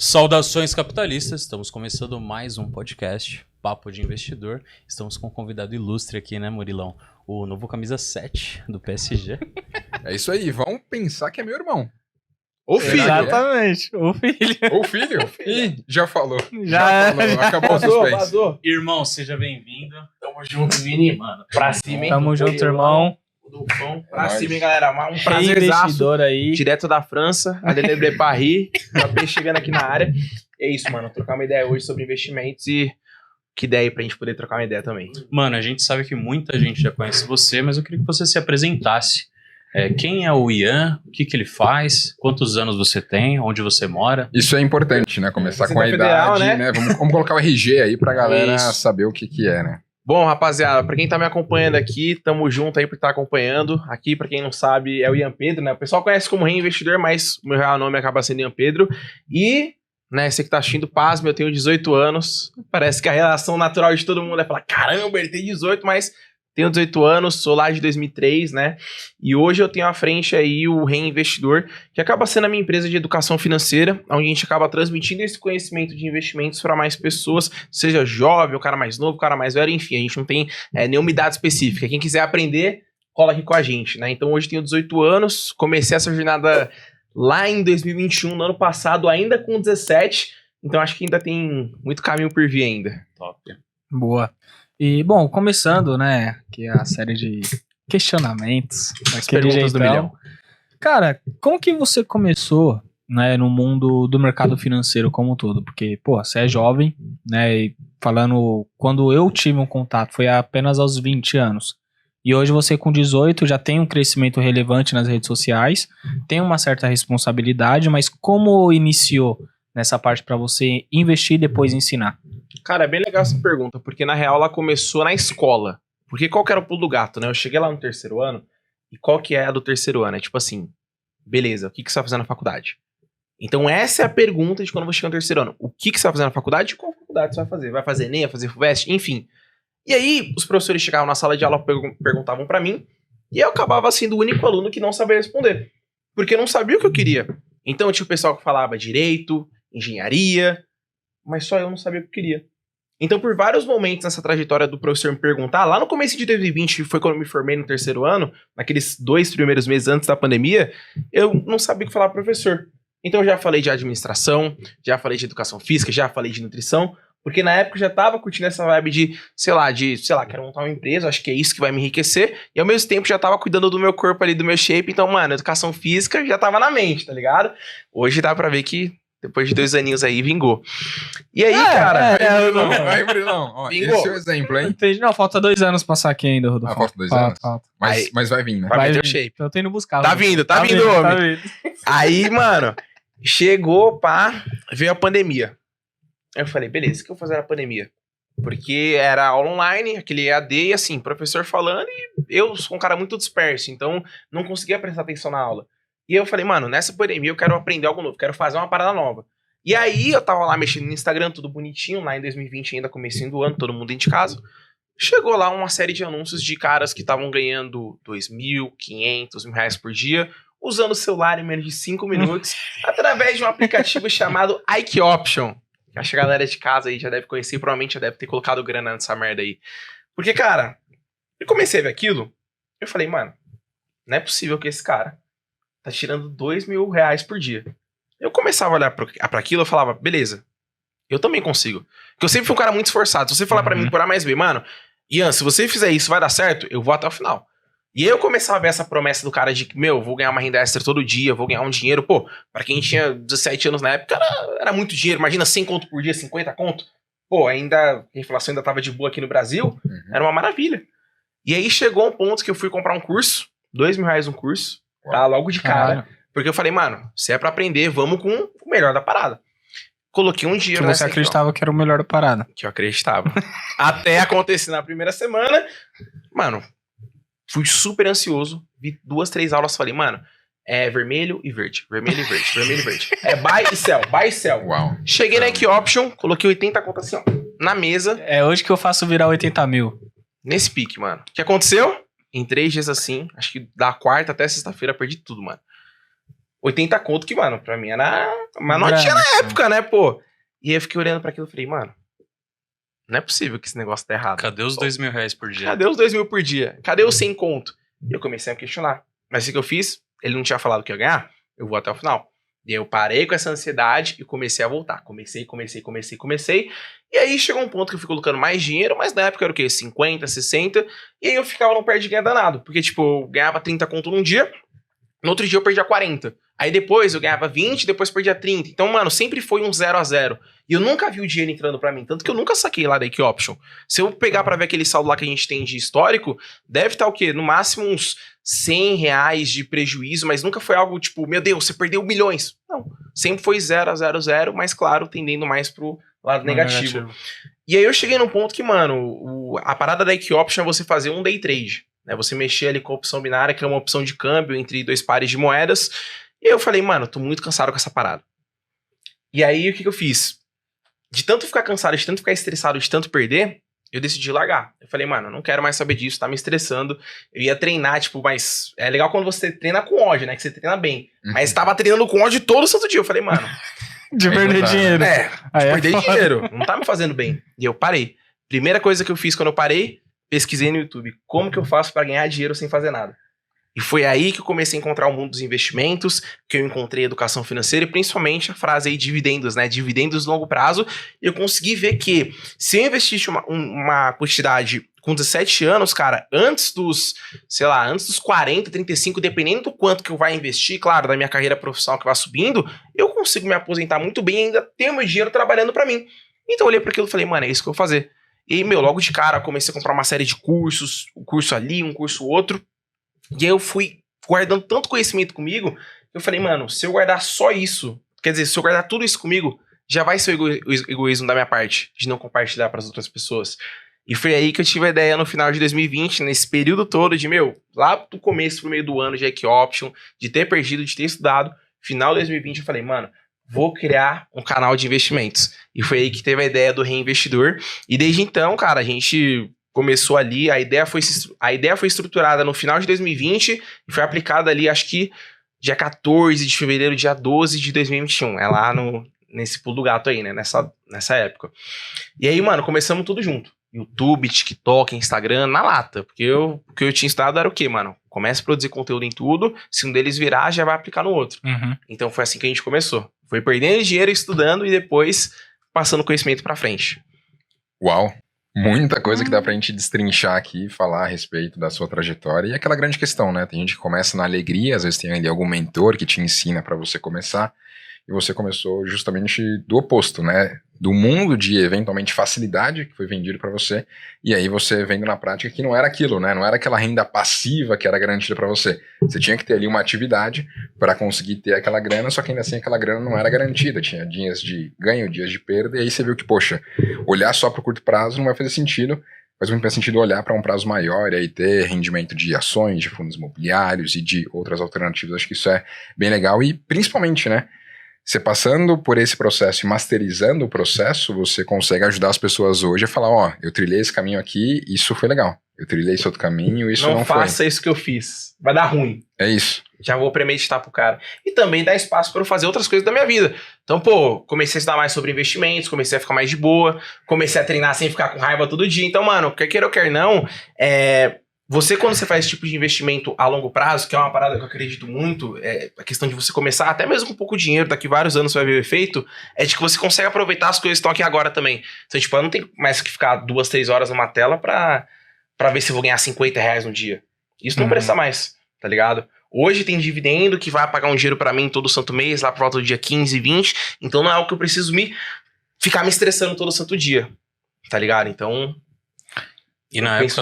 Saudações capitalistas, estamos começando mais um podcast, Papo de Investidor. Estamos com um convidado ilustre aqui, né, Murilão? O novo camisa 7 do PSG. É isso aí, vão pensar que é meu irmão. Ou filho. Exatamente, ou filho. Ou filho? Ih, já falou. Já falou, acabou o suspense. Vazou. Irmão, seja bem-vindo. Tamo junto, Vini, mano. Pra cima, hein? Tamo junto, irmão. Dupão. Pra Nóis. cima, hein, galera. Um prazerzaço. Investidor aí. Direto da França, a Delebre Paris. Acabei chegando aqui na área. É isso, mano. Trocar uma ideia hoje sobre investimentos e que ideia aí pra gente poder trocar uma ideia também. Mano, a gente sabe que muita gente já conhece você, mas eu queria que você se apresentasse. Quem é o Ian? O que ele faz? Quantos anos você tem? Onde você mora? Isso é importante, né? Começar com a Federal, idade, né? Vamos colocar o RG aí pra galera Isso. saber o que é, né? Bom, rapaziada, pra quem tá me acompanhando aqui, tamo junto aí por estar acompanhando. Aqui, pra quem não sabe, é o Ian Pedro, né? O pessoal conhece como Reinvestidor, mas o meu real nome acaba sendo Ian Pedro. E, né, você que tá assistindo, pasme, eu tenho 18 anos. Parece que a relação natural de todo mundo é falar, caramba, ele tem 18, mas tenho 18 anos, sou lá de 2003, né? E hoje eu tenho à frente aí o Reinvestidor, que acaba sendo a minha empresa de educação financeira, onde a gente acaba transmitindo esse conhecimento de investimentos para mais pessoas, seja jovem, o cara mais novo, o cara mais velho, enfim, a gente não tem nenhuma idade específica. Quem quiser aprender, cola aqui com a gente, né? Então hoje eu tenho 18 anos, comecei essa jornada lá em 2021, no ano passado, ainda com 17, então acho que ainda tem muito caminho por vir ainda. Top. Boa. E, bom, começando, né, que é a série de questionamentos. Daquele perguntas do jeitão. milhão. Cara, como que você começou, né, no mundo do mercado financeiro como um todo? Porque, pô, você é jovem, né, e falando, quando eu tive um contato foi apenas aos 20 anos. E hoje você com 18 já tem um crescimento relevante nas redes sociais, tem uma certa responsabilidade, mas como iniciou nessa parte para você investir e depois ensinar? Cara, é bem legal essa pergunta, porque na real ela começou na escola. Porque qual que era o pulo do gato, né? Eu cheguei lá no terceiro ano, e qual que é a do terceiro ano? É tipo assim, beleza, o que você vai fazer na faculdade? Então essa é a pergunta de quando você chega no terceiro ano. O que você vai fazer na faculdade e qual faculdade você vai fazer? Vai fazer ENEM, vai fazer FUVEST, enfim. E aí os professores chegavam na sala de aula, perguntavam pra mim, e eu acabava sendo o único aluno que não sabia responder. Porque eu não sabia o que eu queria. Então tinha o pessoal que falava direito, engenharia, mas só eu não sabia o que eu queria. Então, por vários momentos nessa trajetória do professor me perguntar, lá no começo de 2020, que foi quando eu me formei no terceiro ano, naqueles 2 primeiros meses antes da pandemia, eu não sabia o que falar pro professor. Então, eu já falei de administração, já falei de educação física, já falei de nutrição, porque na época eu já tava curtindo essa vibe de, sei lá, quero montar uma empresa, acho que é isso que vai me enriquecer, e ao mesmo tempo já tava cuidando do meu corpo ali, do meu shape, então, mano, educação física já tava na mente, tá ligado? Hoje dá pra ver que depois de 2 aninhos aí, vingou. E aí, cara... Vai, Brilão. Ó, Vingou. esse é o exemplo, hein? Entendi. Não, falta 2 anos passar aqui ainda, Rodolfo. Falta 2 anos? Falta. Mas vai vir, né? Vai meter o vir. shape. Eu tô indo buscar. Tá Rodolfo. vindo, tá vindo, homem. Tá vindo. Aí, mano, chegou, pá, veio a pandemia. Aí eu falei, beleza, o que eu vou fazer na pandemia? Porque era aula online, aquele EAD, e assim, professor falando, e eu sou um cara muito disperso, então não conseguia prestar atenção na aula. E aí eu falei, mano, nessa pandemia eu quero aprender algo novo, quero fazer uma parada nova. E aí eu tava lá mexendo no Instagram, tudo bonitinho, lá em 2020 ainda, comecinho do ano, todo mundo dentro de casa. Chegou lá uma série de anúncios de caras que estavam ganhando 2.500, R$1.000 por dia, usando o celular em menos de 5 minutos, através de um aplicativo chamado Ike Option. Acho que a galera de casa aí já deve conhecer, provavelmente já deve ter colocado grana nessa merda aí. Porque, cara, eu comecei a ver aquilo, eu falei, mano, não é possível que esse cara tá tirando R$2.000 por dia. Eu começava a olhar pra aquilo, eu falava, beleza, eu também consigo. Porque eu sempre fui um cara muito esforçado. Se você falar pra mim por A mais B, mano, Ian, se você fizer isso, vai dar certo, eu vou até o final. E aí eu começava a ver essa promessa do cara de que, meu, vou ganhar uma renda extra todo dia, vou ganhar um dinheiro. Pô, pra quem tinha 17 anos na época, era muito dinheiro. Imagina 100 conto por dia, 50 conto. Pô, a inflação ainda tava de boa aqui no Brasil, era uma maravilha. E aí chegou um ponto que eu fui comprar um curso, R$2.000 um curso, tá, logo de cara. Caralho. Porque eu falei, mano, se é pra aprender, vamos com o melhor da parada. Coloquei um dinheiro Que você acreditava que era o melhor da parada. que eu acreditava. Até acontecer na primeira semana, mano, fui super ansioso, vi 2, 3 aulas, falei, mano, é vermelho e verde, vermelho e verde, vermelho e verde. É buy e sell. Uau. Cheguei na Ike Option, coloquei 80 contas assim, ó, na mesa, É hoje que eu faço virar 80 mil. nesse pique, mano. O que aconteceu? Em 3 dias assim, acho que da quarta até sexta-feira, perdi tudo, mano. 80 conto que, mano, pra mim era uma notinha na época, né, pô? E aí eu fiquei olhando pra aquilo e falei, mano, não é possível que esse negócio tá errado. Cadê os R$2.000 por dia? Cadê os 2.000 por dia? Cadê os 100 conto? E eu comecei a questionar. Mas o que eu fiz? Ele não tinha falado que eu ia ganhar? Eu vou até o final. E aí eu parei com essa ansiedade e comecei a voltar. Comecei. E aí chegou um ponto que eu fui colocando mais dinheiro, mas na época era o quê? 50, 60. E aí eu ficava num pé de ganhar danado. Porque, tipo, eu ganhava 30 conto num dia, no outro dia eu perdia 40. Aí depois eu ganhava 20, depois perdia 30. Então, mano, sempre foi um 0 a 0. E eu nunca vi o dinheiro entrando pra mim. Tanto que eu nunca saquei lá da Equioption. Se eu pegar pra ver aquele saldo lá que a gente tem de histórico, deve estar o quê? No máximo uns R$100 de prejuízo, mas nunca foi algo tipo, meu Deus, você perdeu milhões. Não. Sempre foi 0 a 0 0, mas claro, tendendo mais pro lado negativo. E aí eu cheguei num ponto que, mano, a parada da Equioption é você fazer um day trade. Né? Você mexer ali com a opção binária, que é uma opção de câmbio entre dois pares de moedas. E eu falei, mano, tô muito cansado com essa parada. E aí, o que eu fiz? De tanto ficar cansado, de tanto ficar estressado, de tanto perder, eu decidi largar. Eu falei, mano, eu não quero mais saber disso, tá me estressando. Eu ia treinar, tipo, mas é legal quando você treina com ódio, né? Que você treina bem. Mas tava treinando com ódio todo santo dia. Eu falei, mano... De perder dinheiro. Perder dinheiro. Não tá me fazendo bem. E eu parei. Primeira coisa que eu fiz quando eu parei, pesquisei no YouTube. Como que eu faço pra ganhar dinheiro sem fazer nada? E foi aí que eu comecei a encontrar o mundo dos investimentos, que eu encontrei educação financeira e principalmente a frase aí dividendos, né? Dividendos de longo prazo. E eu consegui ver que se eu investisse uma quantidade com 17 anos, cara, antes dos 40, 35, dependendo do quanto que eu vai investir, claro, da minha carreira profissional que vai subindo, eu consigo me aposentar muito bem e ainda ter o meu dinheiro trabalhando pra mim. Então eu olhei para aquilo e falei, mano, é isso que eu vou fazer. E, logo de cara, comecei a comprar uma série de cursos, um curso ali, um curso outro. E aí eu fui guardando tanto conhecimento comigo, que eu falei, mano, se eu guardar só isso, quer dizer, se eu guardar tudo isso comigo, já vai ser o egoísmo da minha parte, de não compartilhar para as outras pessoas. E foi aí que eu tive a ideia no final de 2020, nesse período todo de, lá do começo pro meio do ano de Equioption, de ter perdido, de ter estudado, final de 2020 eu falei, mano, vou criar um canal de investimentos. E foi aí que teve a ideia do Reinvestidor. E desde então, cara, a gente... começou ali, a ideia foi estruturada no final de 2020 e foi aplicada ali, acho que dia 14 de fevereiro, dia 12 de 2021. É lá nesse pulo do gato aí, né? Nessa época. E aí, mano, começamos tudo junto. YouTube, TikTok, Instagram, na lata. Porque o que eu tinha estudado era o quê, mano? Começa a produzir conteúdo em tudo, se um deles virar, já vai aplicar no outro. Uhum. Então foi assim que a gente começou. Foi perdendo dinheiro, estudando e depois passando conhecimento pra frente. Uau! Muita coisa que dá pra gente destrinchar aqui, falar a respeito da sua trajetória. E aquela grande questão, né? Tem gente que começa na alegria, às vezes tem ali algum mentor que te ensina pra você começar. E você começou justamente do oposto, né? Do mundo de, eventualmente, facilidade que foi vendido pra você. E aí você vendo na prática que não era aquilo, né? Não era aquela renda passiva que era garantida pra você. Você tinha que ter ali uma atividade pra conseguir ter aquela grana, só que ainda assim aquela grana não era garantida. Tinha dias de ganho, dias de perda. E aí você viu que, poxa, olhar só pro curto prazo não vai fazer sentido. Faz muito mais sentido olhar para um prazo maior e aí ter rendimento de ações, de fundos imobiliários e de outras alternativas. Acho que isso é bem legal. E principalmente, né? Você passando por esse processo e masterizando o processo, você consegue ajudar as pessoas hoje a falar, ó, eu trilhei esse caminho aqui, isso foi legal. Eu trilhei esse outro caminho, isso não foi. Não faça isso que eu fiz. Vai dar ruim. É isso. Já vou premeditar pro cara. E também dá espaço para eu fazer outras coisas da minha vida. Então, comecei a estudar mais sobre investimentos, comecei a ficar mais de boa, comecei a treinar sem ficar com raiva todo dia. Então, mano, quer queira ou quer não, você, quando você faz esse tipo de investimento a longo prazo, que é uma parada que eu acredito muito, a questão de você começar, até mesmo com pouco dinheiro, daqui vários anos você vai ver o efeito, é de que você consegue aproveitar as coisas que estão aqui agora também. Então, tipo, eu não tenho mais que ficar 2, 3 horas numa tela pra ver se eu vou ganhar R$50 no dia. Isso não precisa mais, tá ligado? Hoje tem dividendo que vai pagar um dinheiro pra mim todo santo mês, lá por volta do dia 15, 20, então não é algo que eu preciso ficar me estressando todo santo dia, tá ligado? Então... E na época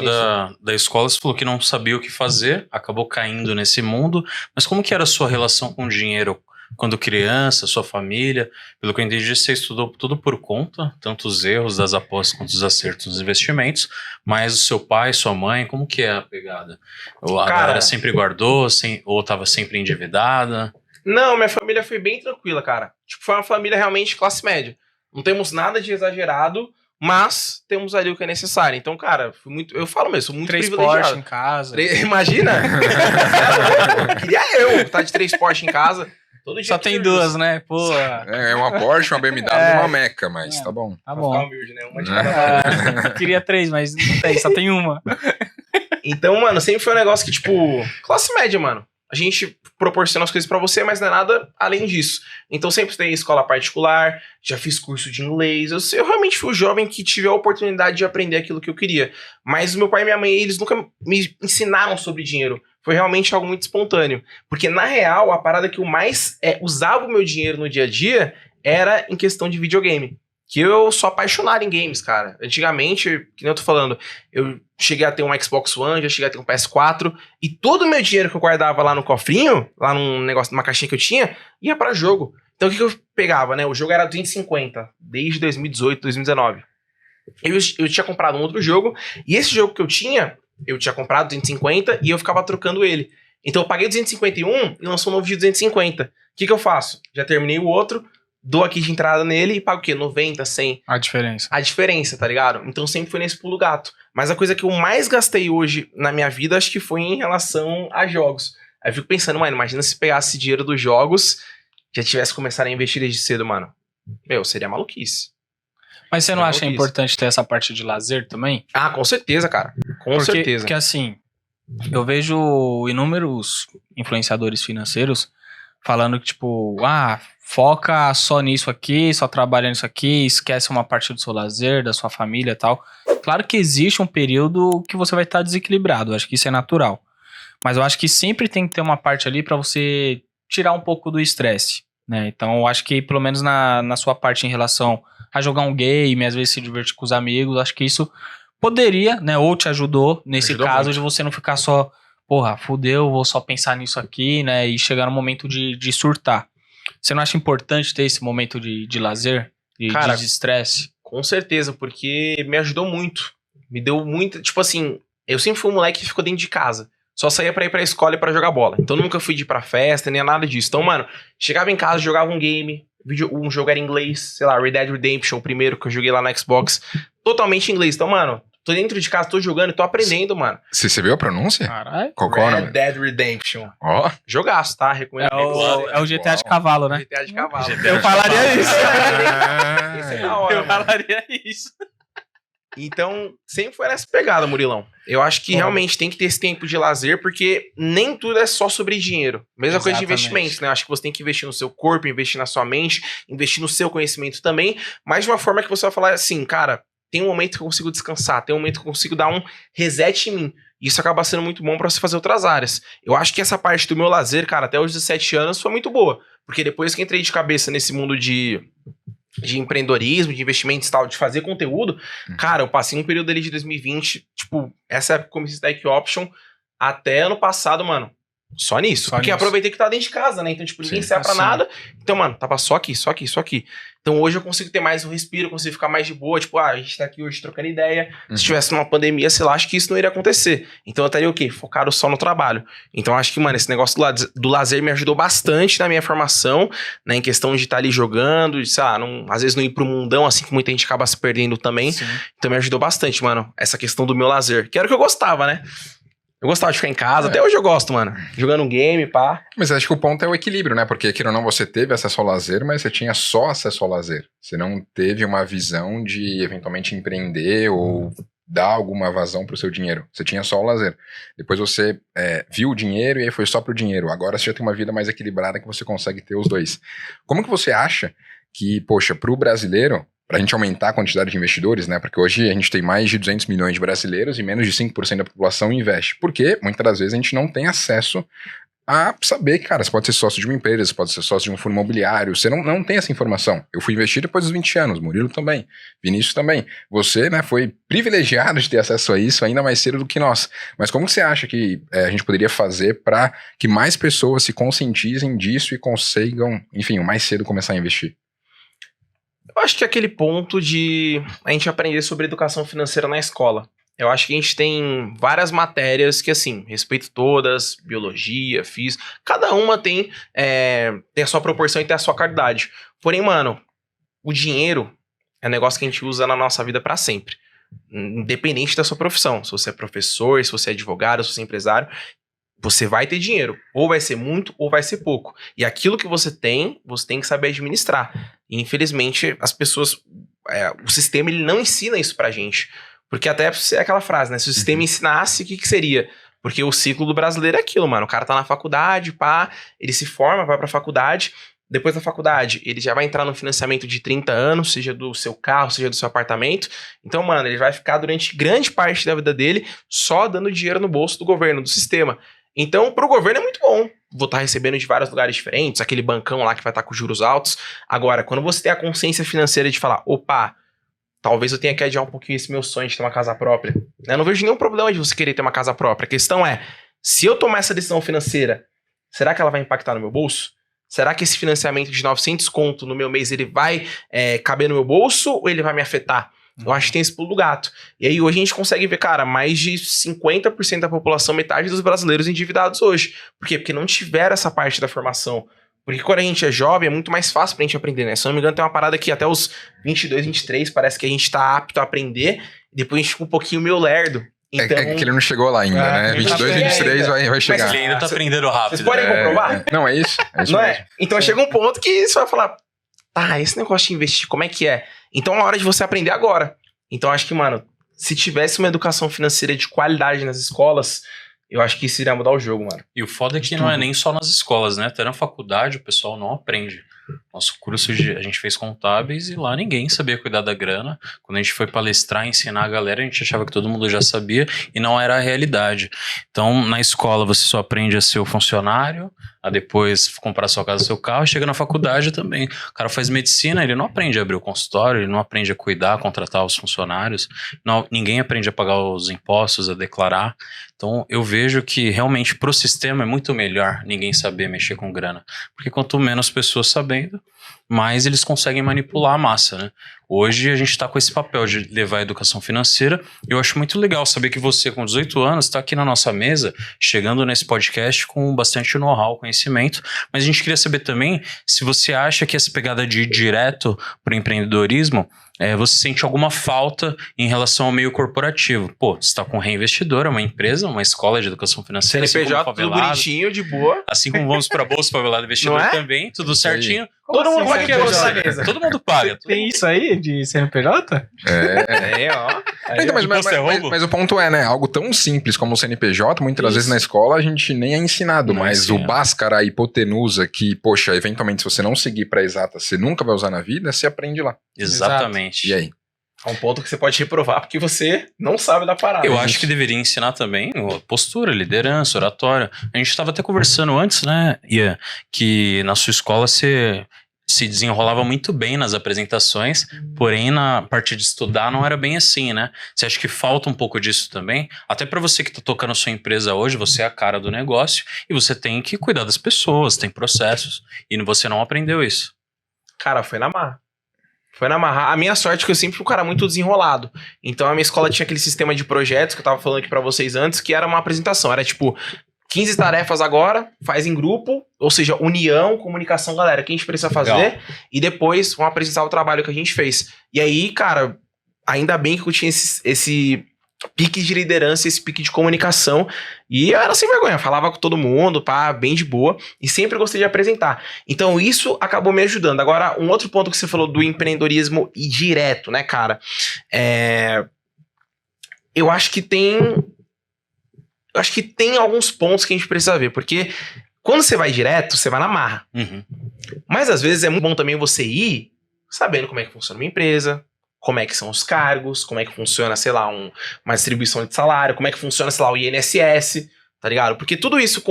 da escola você falou que não sabia o que fazer, acabou caindo nesse mundo, mas como que era a sua relação com o dinheiro quando criança, sua família? Pelo que eu entendi, você estudou tudo por conta, tanto os erros das apostas quanto os acertos dos investimentos, mas o seu pai, sua mãe, como que é a pegada? A galera sempre guardou, ou estava sempre endividada? Não, minha família foi bem tranquila, cara. Tipo, foi uma família realmente classe média. Não temos nada de exagerado, mas temos ali o que é necessário. Então, cara, eu falo mesmo, sou muito 3 privilegiado. Porsche em casa. Imagina? Queria eu estar de 3 Porsche em casa. Todo dia Só que tem eu duas, uso. né? Pô. É uma Porsche, uma BMW e uma Meca, mas tá bom. Tá Pra bom. ficar humilde, né? Uma de cada Queria 3, mas não tem, só tem uma. Então, mano, sempre foi um negócio que, tipo, classe média, mano. A gente proporciona as coisas pra você, mas não é nada além disso. Então, sempre tem escola particular, já fiz curso de inglês. Eu realmente fui o jovem que tive a oportunidade de aprender aquilo que eu queria. Mas o meu pai e minha mãe, eles nunca me ensinaram sobre dinheiro. Foi realmente algo muito espontâneo. Porque, na real, a parada que eu mais usava o meu dinheiro no dia a dia era em questão de videogame. Que eu sou apaixonado em games, cara. Antigamente, que nem eu tô falando, eu cheguei a ter um Xbox One, já cheguei a ter um PS4, e todo o meu dinheiro que eu guardava lá no cofrinho, lá num negócio, numa caixinha que eu tinha, ia pra jogo. Então o que eu pegava, né? O jogo era 250, desde 2018, 2019. Eu tinha comprado um outro jogo, e esse jogo que eu tinha comprado 250 e eu ficava trocando ele. Então eu paguei 251 e lançou um novo de 250. O que eu faço? Já terminei o outro, dou aqui de entrada nele e pago o quê? 90, 100. A diferença. A diferença, tá ligado? Então sempre foi nesse pulo gato. Mas a coisa que eu mais gastei hoje na minha vida, acho que foi em relação a jogos. Aí eu fico pensando, mano, imagina se pegasse dinheiro dos jogos, já tivesse começado a investir desde cedo, mano. Meu, seria maluquice. Mas você não Eu acha não importante ter essa parte de lazer também? Ah, com certeza, cara. Com certeza. Porque assim, eu vejo inúmeros influenciadores financeiros falando que, tipo, foca só nisso aqui, só trabalha nisso aqui, esquece uma parte do seu lazer, da sua família e tal. Claro que existe um período que você vai estar desequilibrado, eu acho que isso é natural. Mas eu acho que sempre tem que ter uma parte ali pra você tirar um pouco do estresse, né? Então eu acho que pelo menos na sua parte em relação a jogar um game, às vezes se divertir com os amigos, acho que isso poderia, né, ou te ajudou nesse Ajudou caso muito. de você não ficar só, porra, fudeu, vou só pensar nisso aqui, né, e chegar no momento de surtar. Você não acha importante ter esse momento de lazer, de Cara, desestresse? Com certeza, porque me ajudou muito. Me deu muito. Tipo assim, eu sempre fui um moleque que ficou dentro de casa. Só saía pra ir pra escola e pra jogar bola. Então nunca fui de ir pra festa, nem nada disso. Então, mano, chegava em casa, jogava um game. Um jogo era em inglês, sei lá, Red Dead Redemption, o primeiro que eu joguei lá no Xbox. Totalmente em inglês. Então, mano, tô dentro de casa, tô jogando e tô aprendendo, mano. Você viu a pronúncia? Caralho. Qual é o Red nome? Dead Redemption. Ó, Jogaço, tá? Recomendo. É o GTA de cavalo, né? GTA de cavalo. GTA Eu de falaria cavalo. isso. Esse é da hora, Eu mano. falaria isso. Então, sempre foi nessa pegada, Murilão. Eu acho que realmente tem que ter esse tempo de lazer, porque nem tudo é só sobre dinheiro. Mesma coisa de Exatamente. investimentos, né? Eu acho que você tem que investir no seu corpo, investir na sua mente, investir no seu conhecimento também, mas de uma forma que você vai falar assim, cara, tem um momento que eu consigo descansar, tem um momento que eu consigo dar um reset em mim. Isso acaba sendo muito bom pra você fazer outras áreas. Eu acho que essa parte do meu lazer, cara, até os 17 anos foi muito boa. Porque depois que entrei de cabeça nesse mundo de empreendedorismo, de investimentos e tal, de fazer conteúdo, cara, eu passei um período ali de 2020, tipo, essa época que eu comecei Stack Option, até ano passado, mano, só nisso. Só porque nisso. aproveitei que tava dentro de casa, né? Então, tipo, ninguém Sim, sai pra assim. nada. Então, mano, tava só aqui, só aqui, só aqui. Então, hoje eu consigo ter mais um respiro, consigo ficar mais de boa. Tipo, a gente tá aqui hoje trocando ideia. Se tivesse uma pandemia, sei lá, acho que isso não iria acontecer. Então, eu estaria o quê? Focado só no trabalho. Então, acho que, mano, esse negócio do lazer me ajudou bastante na minha formação, né? Em questão de estar ali jogando, de, sei lá, às vezes não ir pro mundão, assim, que muita gente acaba se perdendo também. Sim. Então, me ajudou bastante, mano, essa questão do meu lazer. Que era o que eu gostava, né? Eu gostava de ficar em casa, até hoje eu gosto, mano. Jogando um game, pá. mas acho que o ponto é o equilíbrio, né? Porque, queira ou não, você teve acesso ao lazer, mas você tinha só acesso ao lazer. Você não teve uma visão de, eventualmente, empreender ou dar alguma vazão pro seu dinheiro. Você tinha só o lazer. Depois você viu o dinheiro e aí foi só pro dinheiro. Agora você já tem uma vida mais equilibrada que você consegue ter os dois. Como que você acha que, poxa, pro brasileiro, pra gente aumentar a quantidade de investidores, né? Porque hoje a gente tem mais de 200 milhões de brasileiros e menos de 5% da população investe. Porque, muitas das vezes, a gente não tem acesso a saber que, cara, você pode ser sócio de uma empresa, você pode ser sócio de um fundo imobiliário, você não tem essa informação. Eu fui investir depois dos 20 anos, Murilo também, Vinícius também. Você, né, foi privilegiado de ter acesso a isso ainda mais cedo do que nós. Mas como você acha que a gente poderia fazer para que mais pessoas se conscientizem disso e consigam, enfim, o mais cedo começar a investir? Eu acho que é aquele ponto de a gente aprender sobre educação financeira na escola. Eu acho que a gente tem várias matérias que, assim, respeito todas, biologia, física, cada uma tem a sua proporção e tem a sua qualidade. Porém, mano, o dinheiro é um negócio que a gente usa na nossa vida pra sempre. Independente da sua profissão. Se você é professor, se você é advogado, se você é empresário. Você vai ter dinheiro. Ou vai ser muito, ou vai ser pouco. E aquilo que você tem que saber administrar. E, infelizmente, as pessoas... o sistema, ele não ensina isso pra gente. Porque até é aquela frase, né? Se o sistema ensinasse, o que seria? Porque o ciclo do brasileiro é aquilo, mano. O cara tá na faculdade, ele se forma, vai pra faculdade. Depois da faculdade, ele já vai entrar no financiamento de 30 anos, seja do seu carro, seja do seu apartamento. Então, mano, ele vai ficar durante grande parte da vida dele só dando dinheiro no bolso do governo, do sistema. Então, pro governo é muito bom. Vou estar recebendo de vários lugares diferentes, aquele bancão lá que vai estar com juros altos. Agora, quando você tem a consciência financeira de falar, opa, talvez eu tenha que adiar um pouquinho esse meu sonho de ter uma casa própria. Eu não vejo nenhum problema de você querer ter uma casa própria. A questão é, se eu tomar essa decisão financeira, será que ela vai impactar no meu bolso? Será que esse financiamento de 900 conto no meu mês, ele vai caber no meu bolso ou ele vai me afetar? Eu acho que tem esse pulo do gato. E aí hoje a gente consegue ver, cara, mais de 50% da população, metade dos brasileiros endividados hoje. Por quê? Porque não tiveram essa parte da formação. Porque quando a gente é jovem, é muito mais fácil pra gente aprender, né? Se eu não me engano, tem uma parada que até os 22, 23, parece que a gente tá apto a aprender. E depois a gente fica um pouquinho meio lerdo. Então, é que ele não chegou lá ainda, né? 22, 23 vai chegar. Ele ainda tá aprendendo rápido. Vocês podem comprovar? Não, é isso. É isso não mesmo. é? Então chega um ponto que você vai falar, tá, esse negócio de investir, como é que é? Então é hora de você aprender agora. Então acho que, mano, se tivesse uma educação financeira de qualidade nas escolas, eu acho que isso iria mudar o jogo, mano. E o foda é que não é nem só nas escolas, né? Até na faculdade o pessoal não aprende. Nosso curso a gente fez contábeis e lá ninguém sabia cuidar da grana. Quando a gente foi palestrar, ensinar a galera, a gente achava que todo mundo já sabia e não era a realidade. Então, na escola você só aprende a ser o funcionário, a depois comprar sua casa, seu carro, chega na faculdade também. O cara faz medicina, ele não aprende a abrir o consultório, ele não aprende a cuidar, contratar os funcionários, ninguém aprende a pagar os impostos, a declarar. Então, eu vejo que realmente pro sistema é muito melhor ninguém saber mexer com grana. Porque quanto menos pessoas sabendo, mais eles conseguem manipular a massa, né? Hoje a gente tá com esse papel de levar a educação financeira. Eu acho muito legal saber que você, com 18 anos, está aqui na nossa mesa, chegando nesse podcast com bastante know-how, conhecimento. Mas a gente queria saber também se você acha que essa pegada de ir direto para o empreendedorismo, você sente alguma falta em relação ao meio corporativo. Pô, você está com Reinvestidora, uma empresa, uma escola de educação financeira. CNPJ, tudo bonitinho, de boa. Assim como vamos para a Bolsa Favelado Investidor também, tudo certinho. Todo mundo vai querer essa mesa. Todo mundo paga. Tem isso aí de CNPJ? Ó. Então, mas o ponto é, né? Algo tão simples como o CNPJ, muitas das vezes na escola a gente nem é ensinado, mas o báscara, a hipotenusa, que, poxa, eventualmente se você não seguir pra exata, você nunca vai usar na vida, você aprende lá. Exatamente. E aí? É um ponto que você pode reprovar porque você não sabe da parada. Eu acho que deveria ensinar também postura, liderança, oratória. A gente estava até conversando antes, né, Ian, que na sua escola você se desenrolava muito bem nas apresentações, porém na parte de estudar não era bem assim, né? Você acha que falta um pouco disso também? Até para você que está tocando a sua empresa hoje, você é a cara do negócio e você tem que cuidar das pessoas, tem processos, e você não aprendeu isso. Cara, foi na marra. Foi na marra. A minha sorte é que eu sempre fui um cara muito desenrolado. Então a minha escola tinha aquele sistema de projetos que eu tava falando aqui pra vocês antes, que era uma apresentação. Era tipo, 15 tarefas agora, faz em grupo, ou seja, união, comunicação, galera, o que a gente precisa fazer, legal. E depois vão apresentar o trabalho que a gente fez. E aí, cara, ainda bem que eu tinha esse pique de liderança, esse pique de comunicação, e eu era sem vergonha, falava com todo mundo, pá, bem de boa, e sempre gostei de apresentar. Então isso acabou me ajudando. Agora, um outro ponto que você falou do empreendedorismo e direto, né, cara, eu acho que tem alguns pontos que a gente precisa ver, porque quando você vai direto, você vai na marra. Uhum. Mas às vezes é muito bom também você ir sabendo como é que funciona uma empresa, como é que são os cargos, como é que funciona, sei lá, uma distribuição de salário, como é que funciona, sei lá, o INSS, tá ligado? Porque tudo isso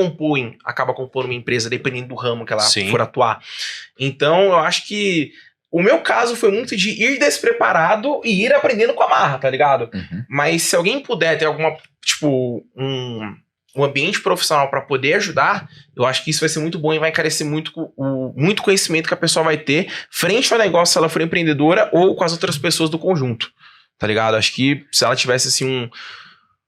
acaba compondo uma empresa, dependendo do ramo que ela for atuar. Então, eu acho que o meu caso foi muito de ir despreparado e ir aprendendo com a marra, tá ligado? Uhum. Mas se alguém puder ter alguma, tipo, um ambiente profissional para poder ajudar, eu acho que isso vai ser muito bom e vai encarecer muito conhecimento que a pessoa vai ter frente ao negócio se ela for empreendedora ou com as outras pessoas do conjunto, tá ligado? Acho que se ela tivesse, assim,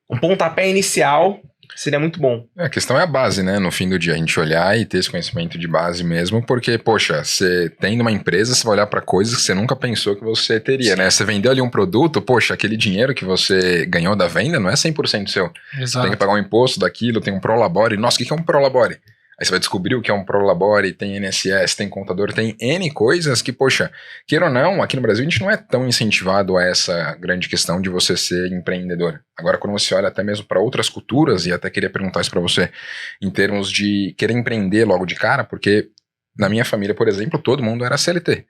um pontapé inicial, seria muito bom. A questão é a base, né? No fim do dia, a gente olhar e ter esse conhecimento de base mesmo, porque, poxa, você tendo uma empresa, você vai olhar para coisas que você nunca pensou que você teria, né? Você vendeu ali um produto, poxa, aquele dinheiro que você ganhou da venda não é 100% seu. Exato. Tem que pagar um imposto daquilo, tem um Prolabore. Nossa, o que é um Prolabore? Aí você vai descobrir o que é um Prolabore, tem INSS, tem contador, tem N coisas que, poxa, queira ou não, aqui no Brasil a gente não é tão incentivado a essa grande questão de você ser empreendedor. Agora, quando você olha até mesmo para outras culturas, e até queria perguntar isso para você, em termos de querer empreender logo de cara, porque na minha família, por exemplo, todo mundo era CLT.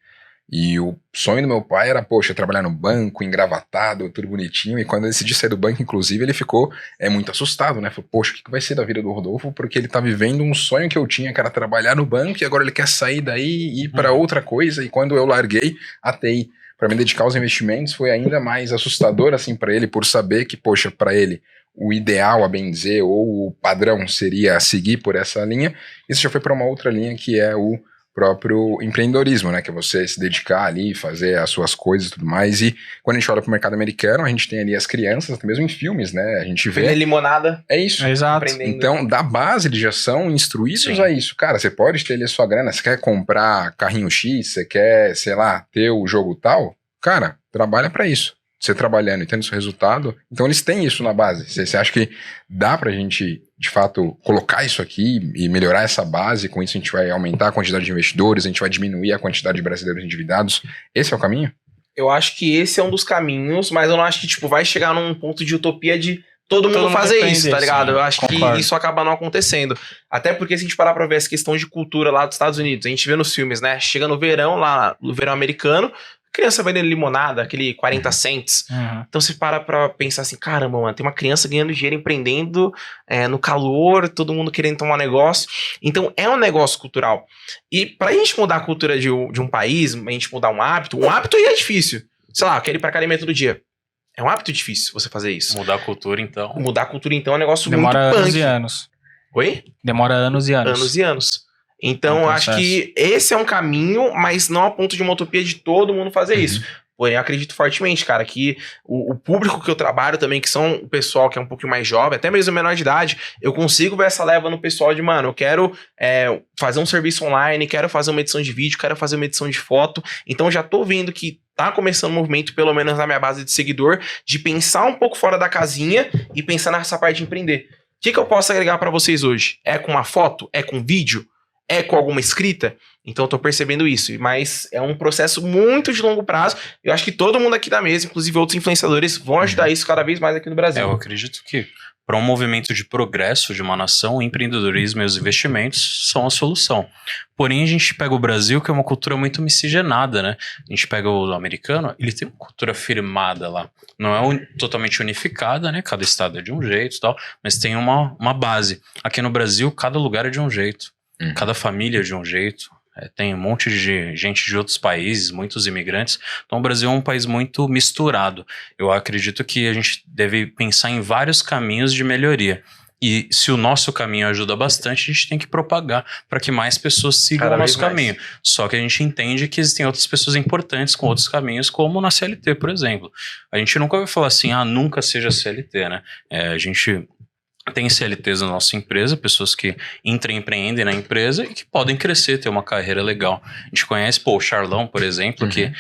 E o sonho do meu pai era, poxa, trabalhar no banco, engravatado, tudo bonitinho. E quando eu decidi sair do banco, inclusive, ele ficou muito assustado, né? Falou, poxa, o que vai ser da vida do Rodolfo? Porque ele tá vivendo um sonho que eu tinha, que era trabalhar no banco, e agora ele quer sair daí e ir para outra coisa. E quando eu larguei a TI para me dedicar aos investimentos, foi ainda mais assustador, assim, para ele, por saber que, poxa, para ele, o ideal, a bem dizer, ou o padrão seria seguir por essa linha. Isso já foi para uma outra linha, que é o próprio empreendedorismo, né, que é você se dedicar ali, fazer as suas coisas e tudo mais. E quando a gente olha pro mercado americano, a gente tem ali as crianças, até mesmo em filmes, né, a gente vê... Vender limonada. É isso. Exato. Então, da base, eles já são instruídos a isso. Cara, você pode ter ali a sua grana, você quer comprar carrinho X, você quer, sei lá, ter o jogo tal, cara, trabalha pra isso. Você trabalhando e tendo seu resultado, então eles têm isso na base. Você acha que dá pra gente, de fato, colocar isso aqui e melhorar essa base? Com isso a gente vai aumentar a quantidade de investidores, a gente vai diminuir a quantidade de brasileiros endividados. Esse é o caminho? Eu acho que esse é um dos caminhos, mas eu não acho que, tipo, vai chegar num ponto de utopia de todo mundo fazer isso, tá ligado? Eu acho que isso acaba não acontecendo. Até porque se a gente parar pra ver essa questão de cultura lá dos Estados Unidos, a gente vê nos filmes, né? Chega no verão, lá no verão americano, criança vendendo limonada, aquele 40 cents. Então você para pra pensar assim, caramba, mano, tem uma criança ganhando dinheiro empreendendo no calor, todo mundo querendo tomar um negócio. Então é um negócio cultural. E pra gente mudar a cultura de um país, a gente mudar um hábito aí é difícil. Sei lá, eu quero ir pra academia todo dia. É um hábito difícil você fazer isso. Mudar a cultura, então. Mudar a cultura, então, é um negócio Demora muito anos punk. e anos. Oi? Demora anos e anos. Anos e anos. Então, acho que esse é um caminho, mas não a ponto de uma utopia de todo mundo fazer isso. Porém, eu acredito fortemente, cara, que o público que eu trabalho também, que são o pessoal que é um pouco mais jovem, até mesmo menor de idade, eu consigo ver essa leva no pessoal de, mano, eu quero fazer um serviço online, quero fazer uma edição de vídeo, quero fazer uma edição de foto. Então, já tô vendo que tá começando um movimento, pelo menos na minha base de seguidor, de pensar um pouco fora da casinha e pensar nessa parte de empreender. O que eu posso agregar pra vocês hoje? É com uma foto? É com vídeo? É com alguma escrita? Então eu tô percebendo isso, mas é um processo muito de longo prazo. Eu acho que todo mundo aqui da mesa, inclusive outros influenciadores, vão ajudar isso cada vez mais aqui no Brasil. Eu acredito que para um movimento de progresso de uma nação, o empreendedorismo e os investimentos são a solução. Porém, a gente pega o Brasil, que é uma cultura muito miscigenada, né? A gente pega o americano, ele tem uma cultura firmada lá. Não é totalmente unificada, né? Cada estado é de um jeito e tal, mas tem uma base. Aqui no Brasil, cada lugar é de um jeito. Cada família é de um jeito. Tem um monte de gente de outros países, muitos imigrantes. Então o Brasil é um país muito misturado. Eu acredito que a gente deve pensar em vários caminhos de melhoria. E se o nosso caminho ajuda bastante, a gente tem que propagar para que mais pessoas sigam o nosso caminho. Só que a gente entende que existem outras pessoas importantes com outros caminhos, como na CLT, por exemplo. A gente nunca vai falar assim, nunca seja CLT, né? A gente tem CLTs na nossa empresa, pessoas que empreendem na empresa e que podem crescer, ter uma carreira legal. A gente conhece, o Charlão, por exemplo, que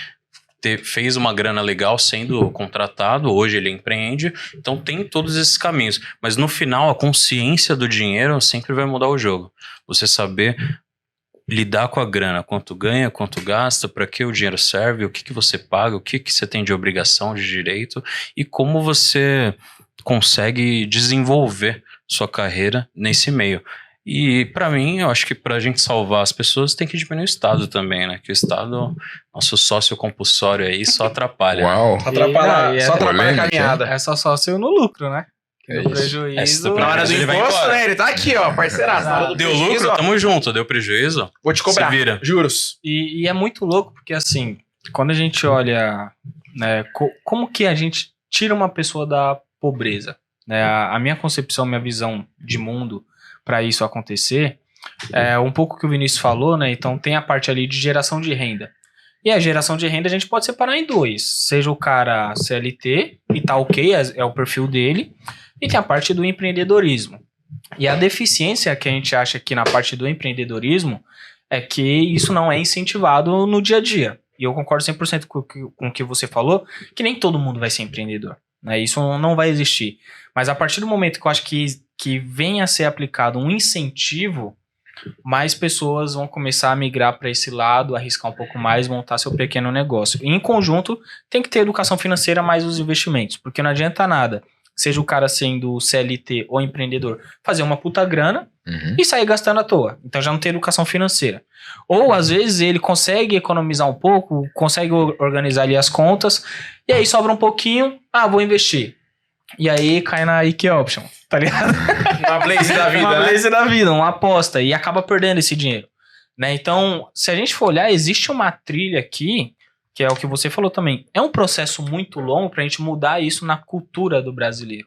fez uma grana legal sendo contratado, hoje ele empreende, então tem todos esses caminhos. Mas no final, a consciência do dinheiro sempre vai mudar o jogo. Você saber lidar com a grana, quanto ganha, quanto gasta, para que o dinheiro serve, o que você paga, o que você tem de obrigação, de direito, e como você consegue desenvolver sua carreira nesse meio. E para mim, eu acho que pra gente salvar as pessoas tem que diminuir o Estado também, né? Que o Estado, nosso sócio compulsório aí, só atrapalha. Uau! Só atrapalha a caminhada. É só sócio no lucro, né? É no isso. prejuízo. Na hora do imposto, né? Ele tá aqui, ó, parceiraço. Na hora do Deu prejuízo, lucro, ó, tamo junto. Deu prejuízo, vou te cobrar. se vira. Juros. E é muito louco, porque assim, quando a gente olha, né, como que a gente tira uma pessoa da pobreza, né? A minha concepção, minha visão de mundo para isso acontecer é um pouco que o Vinícius falou, né? Então tem a parte ali de geração de renda. E a geração de renda a gente pode separar em dois. Seja o cara CLT, e tá ok, é o perfil dele, e tem a parte do empreendedorismo. E a deficiência que a gente acha aqui na parte do empreendedorismo é que isso não é incentivado no dia a dia. E eu concordo 100% com o que você falou, que nem todo mundo vai ser empreendedor, né? Isso não vai existir. Mas a partir do momento que eu acho que venha a ser aplicado um incentivo, mais pessoas vão começar a migrar para esse lado, arriscar um pouco mais, montar seu pequeno negócio. E em conjunto, tem que ter educação financeira mais os investimentos, porque não adianta nada, seja o cara sendo CLT ou empreendedor, fazer uma puta grana e sair gastando à toa. Então já não tem educação financeira. Ou às vezes ele consegue economizar um pouco, consegue organizar ali as contas, e aí sobra um pouquinho, vou investir. E aí cai na IK Option, tá ligado? Uma blaze da vida, Uma né? blaze da vida, uma aposta, e acaba perdendo esse dinheiro, né? Então, se a gente for olhar, existe uma trilha aqui, que é o que você falou também, é um processo muito longo pra gente mudar isso na cultura do brasileiro,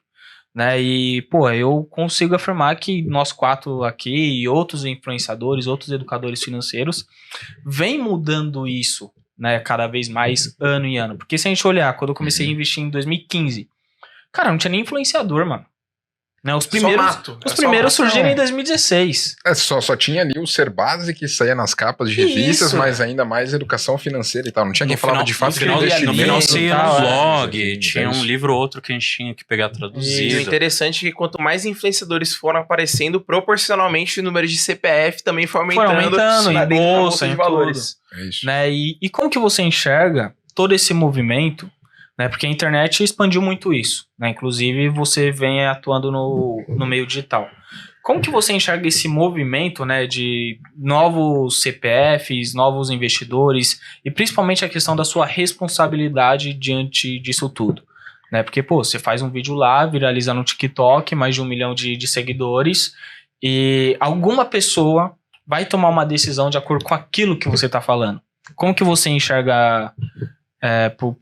né? E, pô, eu consigo afirmar que nós 4 aqui e outros influenciadores, outros educadores financeiros, vem mudando isso, né? Cada vez mais ano em ano. Porque se a gente olhar, quando eu comecei a investir em 2015, cara, não tinha nem influenciador, mano. Né? Os primeiros surgiram em 2016. Só tinha ali o Ser Base que saía nas capas de revistas, mas ainda mais educação financeira e tal. Não tinha quem falava de fato de investimento. No final você ia no blog, É, tinha um livro ou outro que a gente tinha que pegar traduzido. E o interessante é que quanto mais influenciadores foram aparecendo, proporcionalmente o número de CPF também foi aumentando em bolsa, de valores. É isso. Né? E como que você enxerga todo esse movimento, né? Porque a internet expandiu muito isso, né? Inclusive você vem atuando no meio digital. Como que você enxerga esse movimento, né, de novos CPFs, novos investidores e principalmente a questão da sua responsabilidade diante disso tudo? Né? Porque, pô, você faz um vídeo lá, viraliza no TikTok, mais de 1 milhão de seguidores e alguma pessoa vai tomar uma decisão de acordo com aquilo que você está falando. Como que você enxerga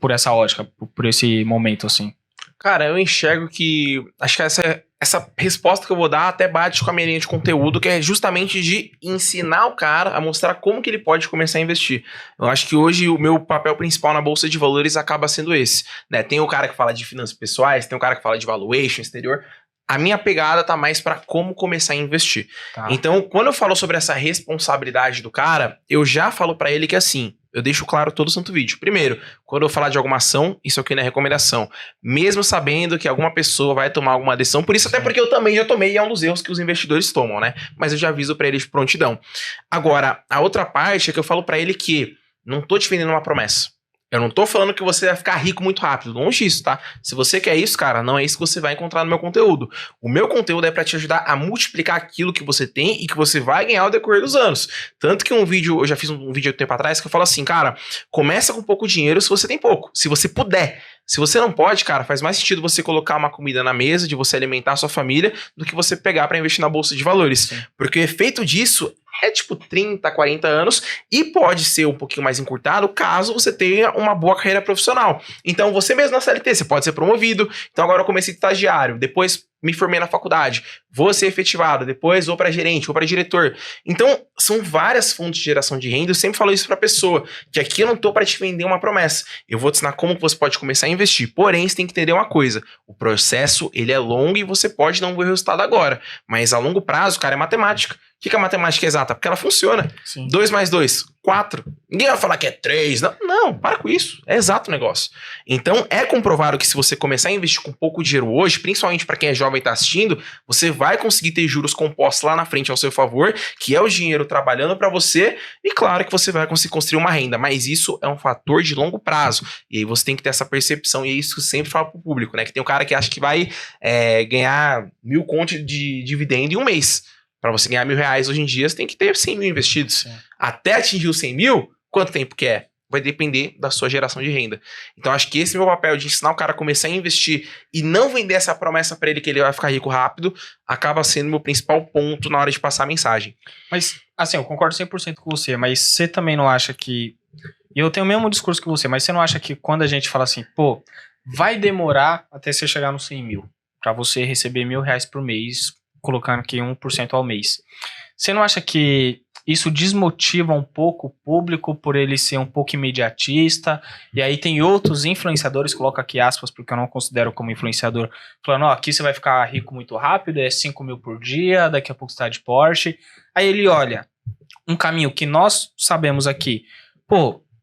por essa ótica, por esse momento, assim? Cara, eu enxergo que... Acho que essa resposta que eu vou dar até bate com a minha linha de conteúdo, que é justamente de ensinar o cara a mostrar como que ele pode começar a investir. Eu acho que hoje o meu papel principal na Bolsa de Valores acaba sendo esse, né? Tem o cara que fala de finanças pessoais, tem o cara que fala de valuation exterior. A minha pegada tá mais pra como começar a investir. Tá. Então, quando eu falo sobre essa responsabilidade do cara, eu já falo pra ele que assim, eu deixo claro todo o santo vídeo. Primeiro, quando eu falar de alguma ação, isso aqui não é recomendação. Mesmo sabendo que alguma pessoa vai tomar alguma decisão, por isso até porque eu também já tomei, e é um dos erros que os investidores tomam, né? Mas eu já aviso pra eles de prontidão. Agora, a outra parte é que eu falo pra ele que não tô te vendendo uma promessa. Eu não tô falando que você vai ficar rico muito rápido, longe disso, tá? Se você quer isso, cara, não é isso que você vai encontrar no meu conteúdo. O meu conteúdo é pra te ajudar a multiplicar aquilo que você tem e que você vai ganhar ao decorrer dos anos. Tanto que eu já fiz um vídeo há tempo atrás que eu falo assim, cara, começa com pouco dinheiro se você tem pouco, se você puder. Se você não pode, cara, faz mais sentido você colocar uma comida na mesa, de você alimentar a sua família, do que você pegar pra investir na Bolsa de Valores. Sim. Porque o efeito disso é tipo 30, 40 anos e pode ser um pouquinho mais encurtado caso você tenha uma boa carreira profissional. Então você mesmo na CLT, você pode ser promovido. Então agora eu comecei de estagiário, depois me formei na faculdade, vou ser efetivado, depois vou para gerente, vou para diretor. Então são várias fontes de geração de renda. Eu sempre falo isso para pessoa, que aqui eu não tô para te vender uma promessa. Eu vou te ensinar como você pode começar a investir. Porém, você tem que entender uma coisa, o processo ele é longo e você pode não ver o resultado agora, mas a longo prazo, cara, é matemática. O que é a matemática exata? Porque ela funciona. Sim. 2 mais 2, 4. Ninguém vai falar que é 3. Não, para com isso. É exato o negócio. Então, é comprovado que se você começar a investir com pouco dinheiro hoje, principalmente para quem é jovem e está assistindo, você vai conseguir ter juros compostos lá na frente ao seu favor, que é o dinheiro trabalhando para você, e claro que você vai conseguir construir uma renda, mas isso é um fator de longo prazo. E aí você tem que ter essa percepção, e é isso que eu sempre falo pro público, né? Que tem um cara que acha que vai ganhar 1.000 conto de dividendo em um mês. Para você ganhar R$1.000 hoje em dia, você tem que ter 100 mil investidos. Sim. Até atingir os 100 mil, quanto tempo que é? Vai depender da sua geração de renda. Então, acho que esse é o meu papel de ensinar o cara a começar a investir e não vender essa promessa para ele que ele vai ficar rico rápido, acaba sendo o meu principal ponto na hora de passar a mensagem. Mas, assim, eu concordo 100% com você, mas você também não acha que... E eu tenho o mesmo discurso que você, mas você não acha que quando a gente fala assim, pô, vai demorar até você chegar nos 100 mil, para você receber R$1.000 por mês, colocando aqui 1% ao mês. Você não acha que isso desmotiva um pouco o público por ele ser um pouco imediatista? E aí tem outros influenciadores, coloco aqui aspas, porque eu não considero como influenciador, falando, aqui você vai ficar rico muito rápido, é 5 mil por dia, daqui a pouco você tá de Porsche. Aí ele olha um caminho que nós sabemos aqui,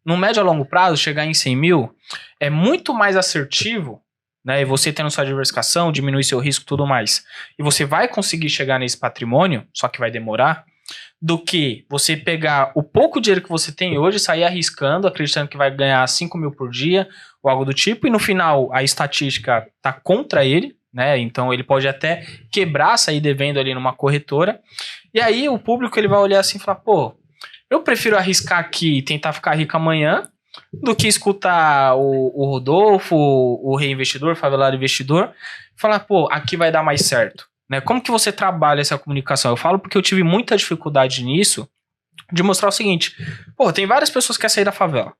no médio a longo prazo, chegar em 100 mil é muito mais assertivo, né? E você tendo sua diversificação, diminui seu risco e tudo mais. E você vai conseguir chegar nesse patrimônio, só que vai demorar, do que você pegar o pouco dinheiro que você tem hoje, sair arriscando, acreditando que vai ganhar 5 mil por dia, ou algo do tipo, e no final a estatística tá contra ele, né? Então ele pode até quebrar, sair devendo ali numa corretora. E aí o público ele vai olhar assim e falar, eu prefiro arriscar aqui e tentar ficar rico amanhã do que escutar o Rodolfo, o Reinvestidor, Favelado Investidor, falar, aqui vai dar mais certo. Né? Como que você trabalha essa comunicação? Eu falo porque eu tive muita dificuldade nisso, de mostrar o seguinte, tem várias pessoas que querem sair da favela.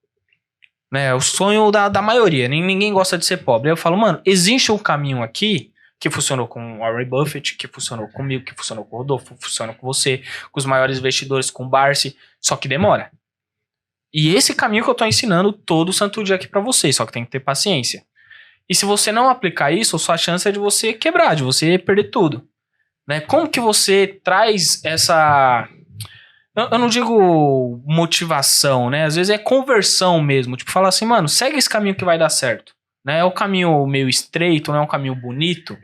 Né? O sonho da maioria, ninguém gosta de ser pobre. Aí eu falo, mano, existe um caminho aqui que funcionou com o Warren Buffett, que funcionou comigo, que funcionou com o Rodolfo, funciona com você, com os maiores investidores, com o Barsi, só que demora. E esse caminho que eu tô ensinando todo santo dia aqui pra vocês, só que tem que ter paciência. E se você não aplicar isso, a sua chance é de você quebrar, de você perder tudo. Né? Como que você traz essa... Eu não digo motivação, né? Às vezes é conversão mesmo. Tipo, falar assim, mano, segue esse caminho que vai dar certo. Né? É um caminho meio estreito, não é um caminho bonito.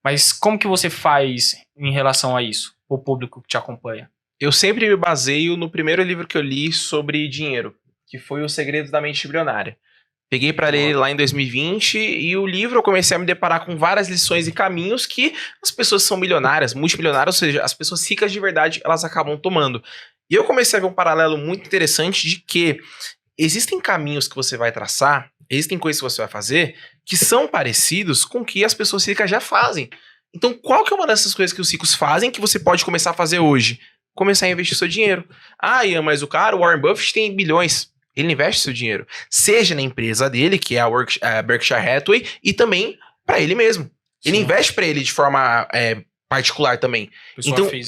Mas como que você faz em relação a isso? O público que te acompanha? Eu sempre me baseio no primeiro livro que eu li sobre dinheiro, que foi Os Segredos da Mente Bilionária. Peguei para ler lá em 2020 e o livro eu comecei a me deparar com várias lições e caminhos que as pessoas que são milionárias, multimilionárias, ou seja, as pessoas ricas de verdade, elas acabam tomando. E eu comecei a ver um paralelo muito interessante de que existem caminhos que você vai traçar, existem coisas que você vai fazer que são parecidos com o que as pessoas ricas já fazem. Então, qual que é uma dessas coisas que os ricos fazem que você pode começar a fazer hoje? Começar a investir seu dinheiro. Ian, mas o Warren Buffett tem bilhões. Ele investe seu dinheiro, seja na empresa dele, que é a Berkshire Hathaway, e também para ele mesmo. Sim. Ele investe para ele de forma particular também.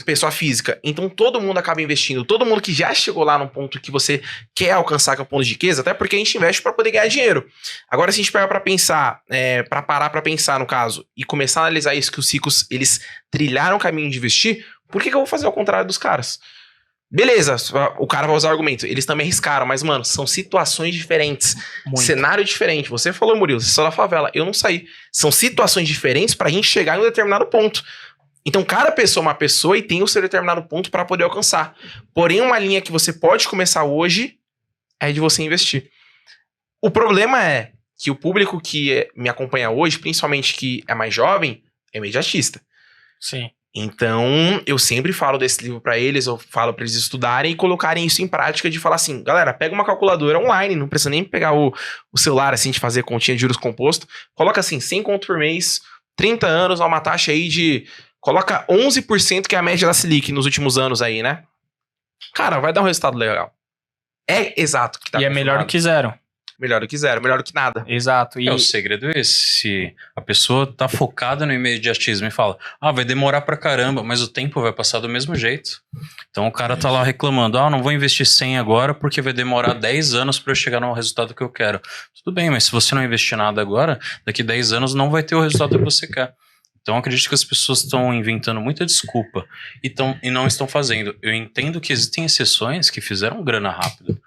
Pessoa física. Então todo mundo acaba investindo. Todo mundo que já chegou lá no ponto que você quer alcançar, que é o ponto de riqueza, até porque a gente investe para poder ganhar dinheiro. Agora, se a gente pegar para pensar, para parar para pensar no caso, e começar a analisar isso, que os ricos, eles trilharam o caminho de investir, por que eu vou fazer ao contrário dos caras? Beleza, o cara vai usar o argumento. Eles também arriscaram, mas, mano, são situações diferentes. Muito. Cenário diferente. Você falou, Murilo, você saiu da favela. Eu não saí. São situações diferentes pra gente chegar em um determinado ponto. Então, cada pessoa é uma pessoa e tem o seu determinado ponto pra poder alcançar. Porém, uma linha que você pode começar hoje é de você investir. O problema é que o público que me acompanha hoje, principalmente que é mais jovem, é imediatista. Sim. Então, eu sempre falo desse livro pra eles, eu falo pra eles estudarem e colocarem isso em prática, de falar assim, galera, pega uma calculadora online, não precisa nem pegar o celular, assim, de fazer continha de juros composto, coloca assim, 100 conto por mês, 30 anos, uma taxa aí de, coloca 11%, que é a média da Selic nos últimos anos aí, né? Cara, vai dar um resultado legal. É exato. Que tá e é melhor do que zero. Melhor do que zero, melhor do que nada. Exato. O segredo é esse. Se a pessoa tá focada no imediatismo e fala, vai demorar pra caramba, mas o tempo vai passar do mesmo jeito. Então o cara tá lá reclamando, não vou investir 100 agora porque vai demorar 10 anos pra eu chegar no resultado que eu quero. Tudo bem, mas se você não investir nada agora, daqui 10 anos não vai ter o resultado que você quer. Então, acredito que as pessoas estão inventando muita desculpa e não estão fazendo. Eu entendo que existem exceções que fizeram grana rápido.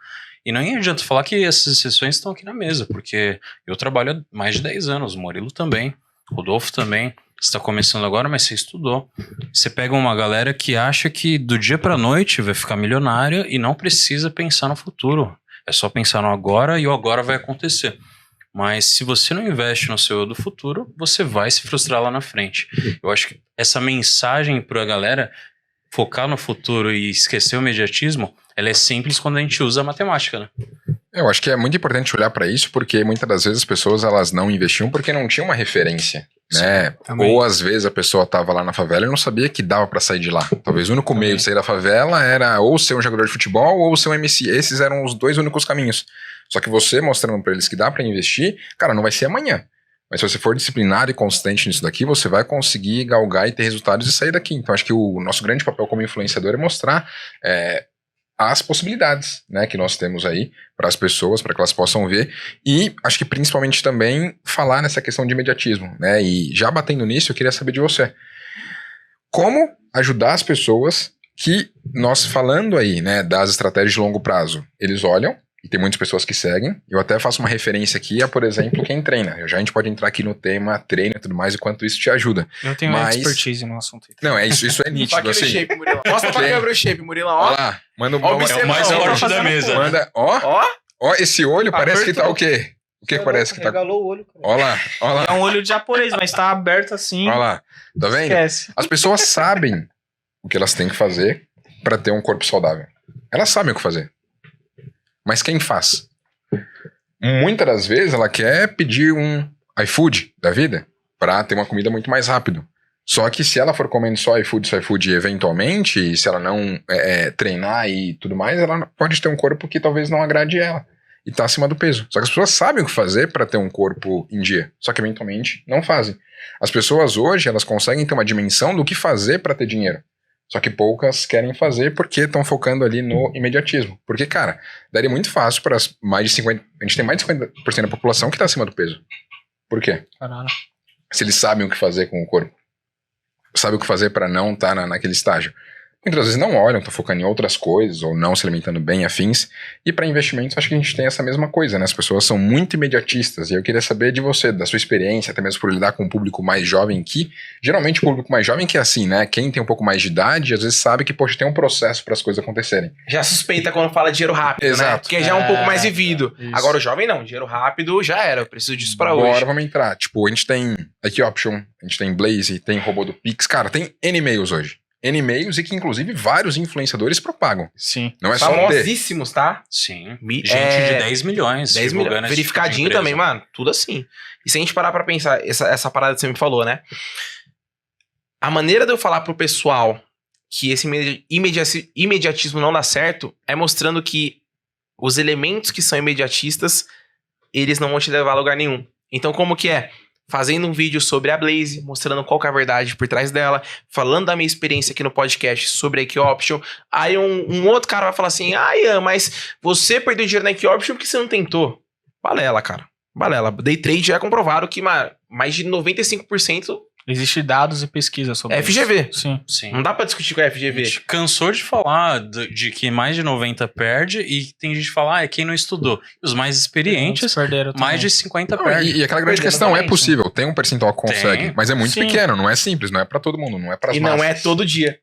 E não adianta falar que essas exceções estão aqui na mesa, porque eu trabalho há mais de 10 anos, o Murilo também, o Rodolfo também. Você está começando agora, mas você estudou. Você pega uma galera que acha que do dia para a noite vai ficar milionária e não precisa pensar no futuro. É só pensar no agora e o agora vai acontecer. Mas se você não investe no seu eu do futuro, você vai se frustrar lá na frente. Eu acho que essa mensagem para a galera focar no futuro e esquecer o imediatismo, ela é simples quando a gente usa a matemática, né? Eu acho que é muito importante olhar para isso, porque muitas das vezes as pessoas elas não investiam porque não tinham uma referência, né? Sim, ou às vezes a pessoa estava lá na favela e não sabia que dava para sair de lá. Talvez o único meio de sair da favela era ou ser um jogador de futebol ou ser um MC. Esses eram os dois únicos caminhos. Só que você mostrando para eles que dá para investir, cara, não vai ser amanhã. Mas se você for disciplinado e consistente nisso daqui, você vai conseguir galgar e ter resultados e sair daqui. Então acho que o nosso grande papel como influenciador é mostrar as possibilidades, né, que nós temos aí para as pessoas, para que elas possam ver, e acho que principalmente também falar nessa questão de imediatismo, né, e já batendo nisso, eu queria saber de você, como ajudar as pessoas que nós falando aí, né, das estratégias de longo prazo, eles olham, e tem muitas pessoas que seguem, eu até faço uma referência aqui a, por exemplo, quem treina. Já a gente pode entrar aqui no tema treino e tudo mais, e quanto isso te ajuda. Eu tenho expertise no assunto. Não, isso é nítido, assim. Shape, Murilo. Mostra pra câmera o shape, Murilo, ó. Olha lá, manda É o mais forte da mesa. Manda, ó, esse olho parece que tá o quê? O que parece que tá... Regalou o olho, cara. Olha lá. É um olho de japonês, mas tá aberto assim. Olha lá, tá vendo? Esquece. As pessoas sabem o que elas têm que fazer pra ter um corpo saudável. Elas sabem o que fazer. Mas quem faz? Muitas das vezes ela quer pedir um iFood da vida pra ter uma comida muito mais rápido. Só que se ela for comendo só iFood eventualmente, se ela não treinar e tudo mais, ela pode ter um corpo que talvez não agrade ela. E tá acima do peso. Só que as pessoas sabem o que fazer pra ter um corpo em dia. Só que eventualmente não fazem. As pessoas hoje, elas conseguem ter uma dimensão do que fazer pra ter dinheiro. Só que poucas querem fazer porque estão focando ali no imediatismo. Porque, cara, daria muito fácil para mais de 50%... A gente tem mais de 50% da população que está acima do peso. Por quê? Caralho. Se eles sabem o que fazer com o corpo. Sabem o que fazer para não estar naquele estágio. Muitas vezes não olham, estão focando em outras coisas ou não se alimentando bem, afins. E para investimentos, acho que a gente tem essa mesma coisa, né? As pessoas são muito imediatistas. E eu queria saber de você, da sua experiência, até mesmo por lidar com um público mais jovem que... Geralmente o público mais jovem que é assim, né? Quem tem um pouco mais de idade, às vezes sabe que, poxa, tem um processo para as coisas acontecerem. Já suspeita quando fala dinheiro rápido, Exato. né? Porque já é um pouco mais vivido. Isso. Agora o jovem não, dinheiro rápido já era, eu preciso disso pra hoje. Bora, vamos entrar. Tipo, a gente tem aqui Option, a gente tem Blaze, tem robô do Pix. Cara, tem N-mails hoje. N-mails e que inclusive vários influenciadores propagam. Sim. Não é só ter. Famosíssimos, tá? Sim. Gente de 10 milhões. 10 milhões. divulgando esse Verificadinho tipo de também, empresa. mano. Tudo assim. E se a gente parar pra pensar, essa parada que você me falou, né? A maneira de eu falar pro pessoal que esse imediatismo não dá certo é mostrando que os elementos que são imediatistas, eles não vão te levar a lugar nenhum. Então, como que é? Fazendo um vídeo sobre a Blaze, mostrando qual que é a verdade por trás dela, falando da minha experiência aqui no podcast sobre a Equioption. Aí um outro cara vai falar assim, Ian, mas você perdeu dinheiro na Equioption porque você não tentou. Balela, cara. Balela. Day trade já é comprovado que mais de 95% Existem dados e pesquisas sobre é FGV. isso. Sim. Sim. Não dá pra discutir com a A FGV. gente cansou de falar de que mais de 90 perde e tem gente que fala, é quem não estudou. Os mais experientes, Perderam mais também. de 50 Não, perde. e aquela grande Perdeu questão, é totalmente, possível, tem um percentual que consegue, Tem. mas é muito Sim. pequeno, não é simples, não é pra todo mundo, não é pras E massas. não é todo dia.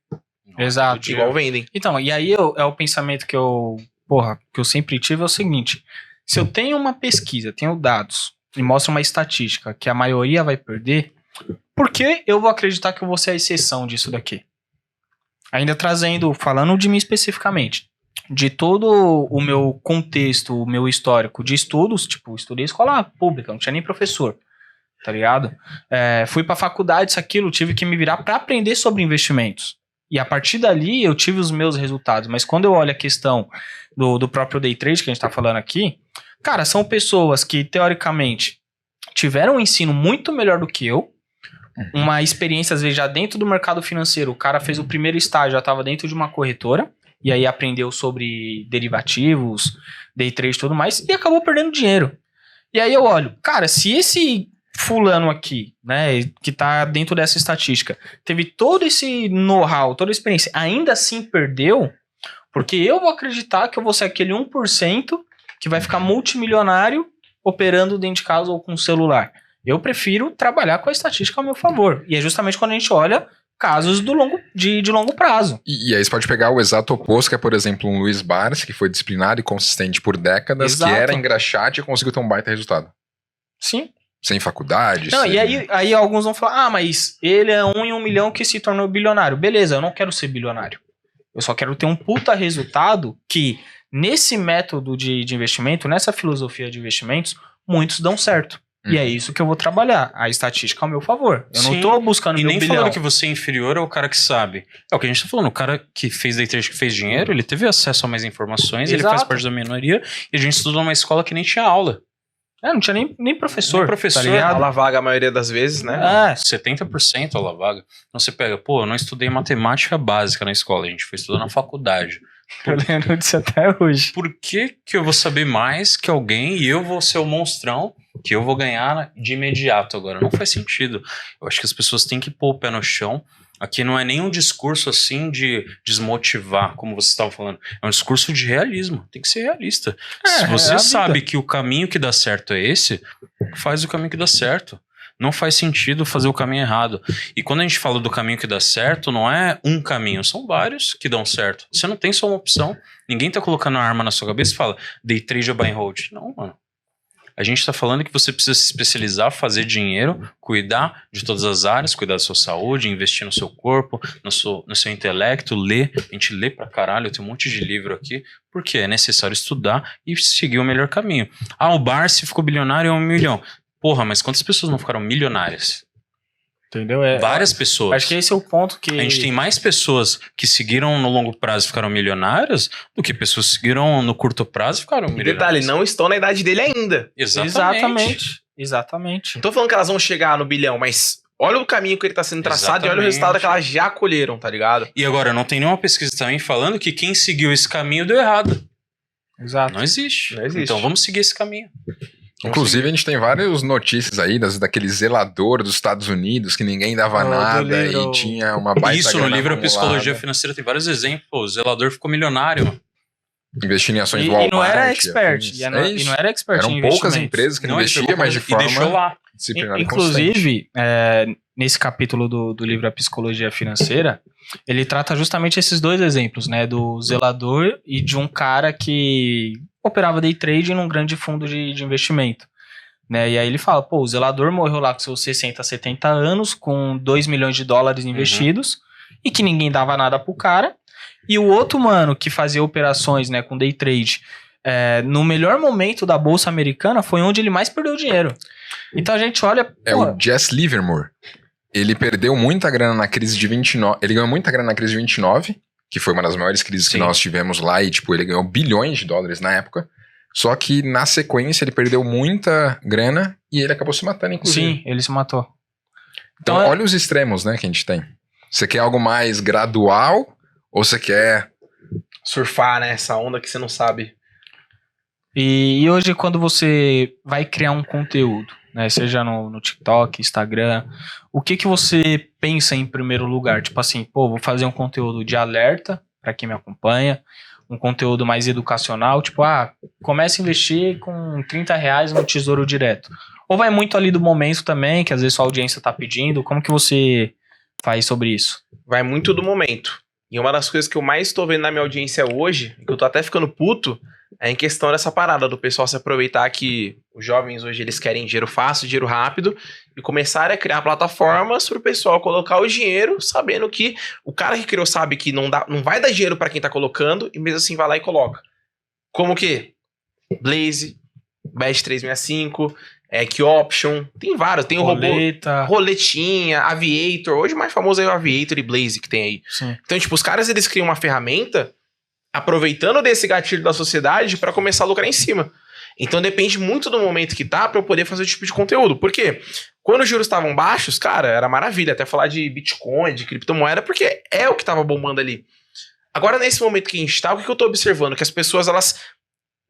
Exato. Igual vendem. Então, e aí é o pensamento que eu sempre tive é o seguinte: se eu tenho uma pesquisa, tenho dados e mostra uma estatística que a maioria vai perder, por que eu vou acreditar que eu vou ser a exceção disso daqui? Ainda falando de mim especificamente, de todo o meu contexto, o meu histórico de estudos, tipo, estudei escola pública, não tinha nem professor, tá ligado? Fui pra faculdade, isso, aquilo, tive que me virar pra aprender sobre investimentos. E a partir dali eu tive os meus resultados. Mas quando eu olho a questão do próprio day trade que a gente tá falando aqui, cara, são pessoas que teoricamente tiveram um ensino muito melhor do que eu, uma experiência às vezes já dentro do mercado financeiro. O cara fez o primeiro estágio, já estava dentro de uma corretora e aí aprendeu sobre derivativos, day trade e tudo mais e acabou perdendo dinheiro. E aí eu olho, cara, se esse fulano aqui, né, que tá dentro dessa estatística, teve todo esse know-how, toda a experiência, ainda assim perdeu, porque eu vou acreditar que eu vou ser aquele 1% que vai ficar multimilionário operando dentro de casa ou com um celular. Eu prefiro trabalhar com a estatística ao meu favor. E é justamente quando a gente olha casos de longo prazo. E aí você pode pegar o exato oposto, que é, por exemplo, um Luiz Barsi, que foi disciplinado e consistente por décadas, Exato. que era engraxate e conseguiu ter um baita resultado. Sim. Sem faculdade. Não, sem... e aí alguns vão falar, mas ele é 1 em 1 milhão que se tornou bilionário. Beleza, eu não quero ser bilionário. Eu só quero ter um puta resultado que, nesse método de investimento, nessa filosofia de investimentos, muitos dão certo. E é isso que eu vou trabalhar. A estatística ao meu favor. Eu não tô buscando E meu nem bilhão. falando que você é inferior ao cara que sabe. É o que a gente tá falando. O cara que fez day trade, que fez dinheiro, ele teve acesso a mais informações, ele Exato. faz parte da minoria, e a gente estudou numa escola que nem tinha aula. Não tinha nem professor. Nem professor, tá ligado? Aula vaga a maioria das vezes, né? 70% aula vaga. Então você pega, eu não estudei matemática básica na escola, a gente foi estudar na faculdade. Eu lembro disso até hoje. Por que eu vou saber mais que alguém e eu vou ser o monstrão que eu vou ganhar de imediato agora? Não faz sentido. Eu acho que as pessoas têm que pôr o pé no chão. Aqui não é nem um discurso assim de desmotivar, como vocês estavam falando. É um discurso de realismo. Tem que ser realista. Se você sabe que o caminho que dá certo é esse, faz o caminho que dá certo. Não faz sentido fazer o caminho errado. E quando a gente fala do caminho que dá certo, não é um caminho, são vários que dão certo. Você não tem só uma opção. Ninguém tá colocando a arma na sua cabeça e fala, day trade ou buy and hold. Não, mano. A gente tá falando que você precisa se especializar, fazer dinheiro, cuidar de todas as áreas, cuidar da sua saúde, investir no seu corpo, no seu intelecto, ler. A gente lê pra caralho, eu tenho um monte de livro aqui, porque é necessário estudar e seguir o melhor caminho. O Barsi ficou bilionário, é 1 milhão. Porra, mas quantas pessoas não ficaram milionárias? Entendeu? Várias pessoas. Acho que esse é o ponto que... A gente tem mais pessoas que seguiram no longo prazo e ficaram milionárias do que pessoas que seguiram no curto prazo e ficaram milionárias. Detalhe, não estão na idade dele ainda. Exatamente. Não tô falando que elas vão chegar no bilhão, mas olha o caminho que ele tá sendo traçado e olha o resultado que elas já colheram, tá ligado? E agora, não tem nenhuma pesquisa também falando que quem seguiu esse caminho deu errado. Exato. Não existe. Não existe. Então vamos seguir esse caminho. Inclusive, a gente tem várias notícias aí daquele zelador dos Estados Unidos que ninguém dava nada e tinha uma baita Isso, no grana livro acumulada. Psicologia Financeira tem vários exemplos. Pô, o zelador ficou milionário, mano. Investindo em ações do E Walmart. não era expert. afins. E não era expert Eram em poucas investimentos. empresas que Não, ele investiam, pegou mas de e deixou forma lá. disciplinada e constante. Inclusive, nesse capítulo do livro A Psicologia Financeira, ele trata justamente esses dois exemplos, né? Do zelador e de um cara que operava day trade num grande fundo de investimento. Né? E aí ele fala, o zelador morreu lá com seus 60, 70 anos, com 2 milhões de dólares investidos, e que ninguém dava nada pro cara. E o outro mano que fazia operações, né, com day trade, no melhor momento da bolsa americana, foi onde ele mais perdeu dinheiro. Então a gente olha... O Jess Livermore. Ele perdeu muita grana na crise de 29... Ele ganhou muita grana na crise de 29, que foi uma das maiores crises que nós tivemos lá, e ele ganhou bilhões de dólares na época. Só que na sequência ele perdeu muita grana e ele acabou se matando, inclusive. Sim, ele se matou. Então olha os extremos, né, que a gente tem. Você quer algo mais gradual ou você quer... surfar, né? Essa onda que você não sabe. E hoje, quando você vai criar um conteúdo, né, seja no TikTok, Instagram, o que você pensa em primeiro lugar? Tipo assim, vou fazer um conteúdo de alerta para quem me acompanha, um conteúdo mais educacional, tipo, comece a investir com R$30 no Tesouro Direto. Ou vai muito ali do momento também, que às vezes sua audiência tá pedindo, como que você faz sobre isso? Vai muito do momento. E uma das coisas que eu mais tô vendo na minha audiência hoje, que eu tô até ficando puto, é em questão dessa parada do pessoal se aproveitar que os jovens hoje eles querem dinheiro fácil, dinheiro rápido, e começar a criar plataformas pro pessoal colocar o dinheiro, sabendo que o cara que criou sabe que não vai dar dinheiro para quem tá colocando, e mesmo assim vai lá e coloca. Como o quê? Blaze, Bet365, Option, tem vários, tem o robô, roletinha, Aviator, hoje o mais famoso é o Aviator e Blaze que tem aí. Sim. Então, tipo, os caras eles criam uma ferramenta aproveitando desse gatilho da sociedade para começar a lucrar em cima. Então depende muito do momento que tá para eu poder fazer esse tipo de conteúdo. Por quê? Quando os juros estavam baixos, cara, era maravilha até falar de Bitcoin, de criptomoeda, porque é o que tava bombando ali. Agora, nesse momento que a gente tá, o que eu tô observando? Que as pessoas, elas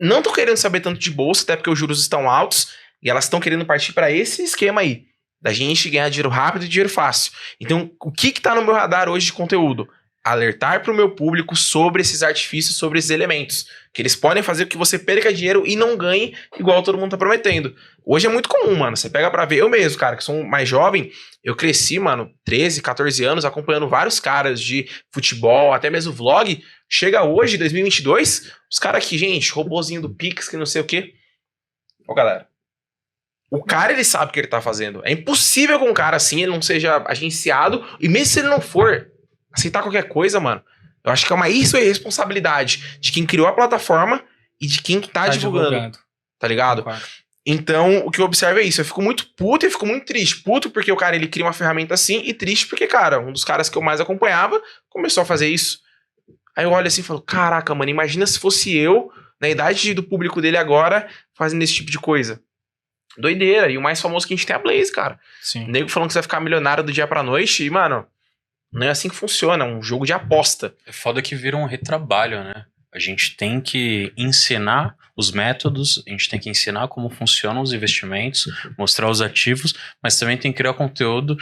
não estão querendo saber tanto de bolsa, até porque os juros estão altos, e elas estão querendo partir para esse esquema aí, da gente ganhar dinheiro rápido e dinheiro fácil. Então, o que tá no meu radar hoje de conteúdo? Alertar para o meu público sobre esses artifícios, sobre esses elementos. Que eles podem fazer com que você perca dinheiro e não ganhe igual todo mundo tá prometendo. Hoje é muito comum, mano. Você pega pra ver. Eu mesmo, cara, que sou mais jovem, eu cresci, mano, 13, 14 anos, acompanhando vários caras de futebol, até mesmo vlog. Chega hoje, 2022, os caras aqui, gente, robozinho do Pix, que não sei o quê. Ô, galera. O cara, ele sabe o que ele tá fazendo. É impossível que um cara assim, ele não seja agenciado. E mesmo se ele não for... aceitar qualquer coisa, mano, eu acho que é uma irresponsabilidade de quem criou a plataforma e de quem tá divulgando. Tá ligado? Claro. Então, o que eu observo é isso. Eu fico muito puto e fico muito triste. Puto porque o cara, ele cria uma ferramenta assim, e triste porque, cara, um dos caras que eu mais acompanhava começou a fazer isso. Aí eu olho assim e falo, caraca, mano, imagina se fosse eu, na idade do público dele agora, fazendo esse tipo de coisa. Doideira. E o mais famoso que a gente tem é a Blaze, cara. Sim. O nego falando que você vai ficar milionário do dia pra noite. E, mano, não é assim que funciona. É um jogo de aposta. É foda que vira um retrabalho, né? A gente tem que ensinar os métodos, a gente tem que ensinar como funcionam os investimentos, mostrar os ativos, mas também tem que criar conteúdo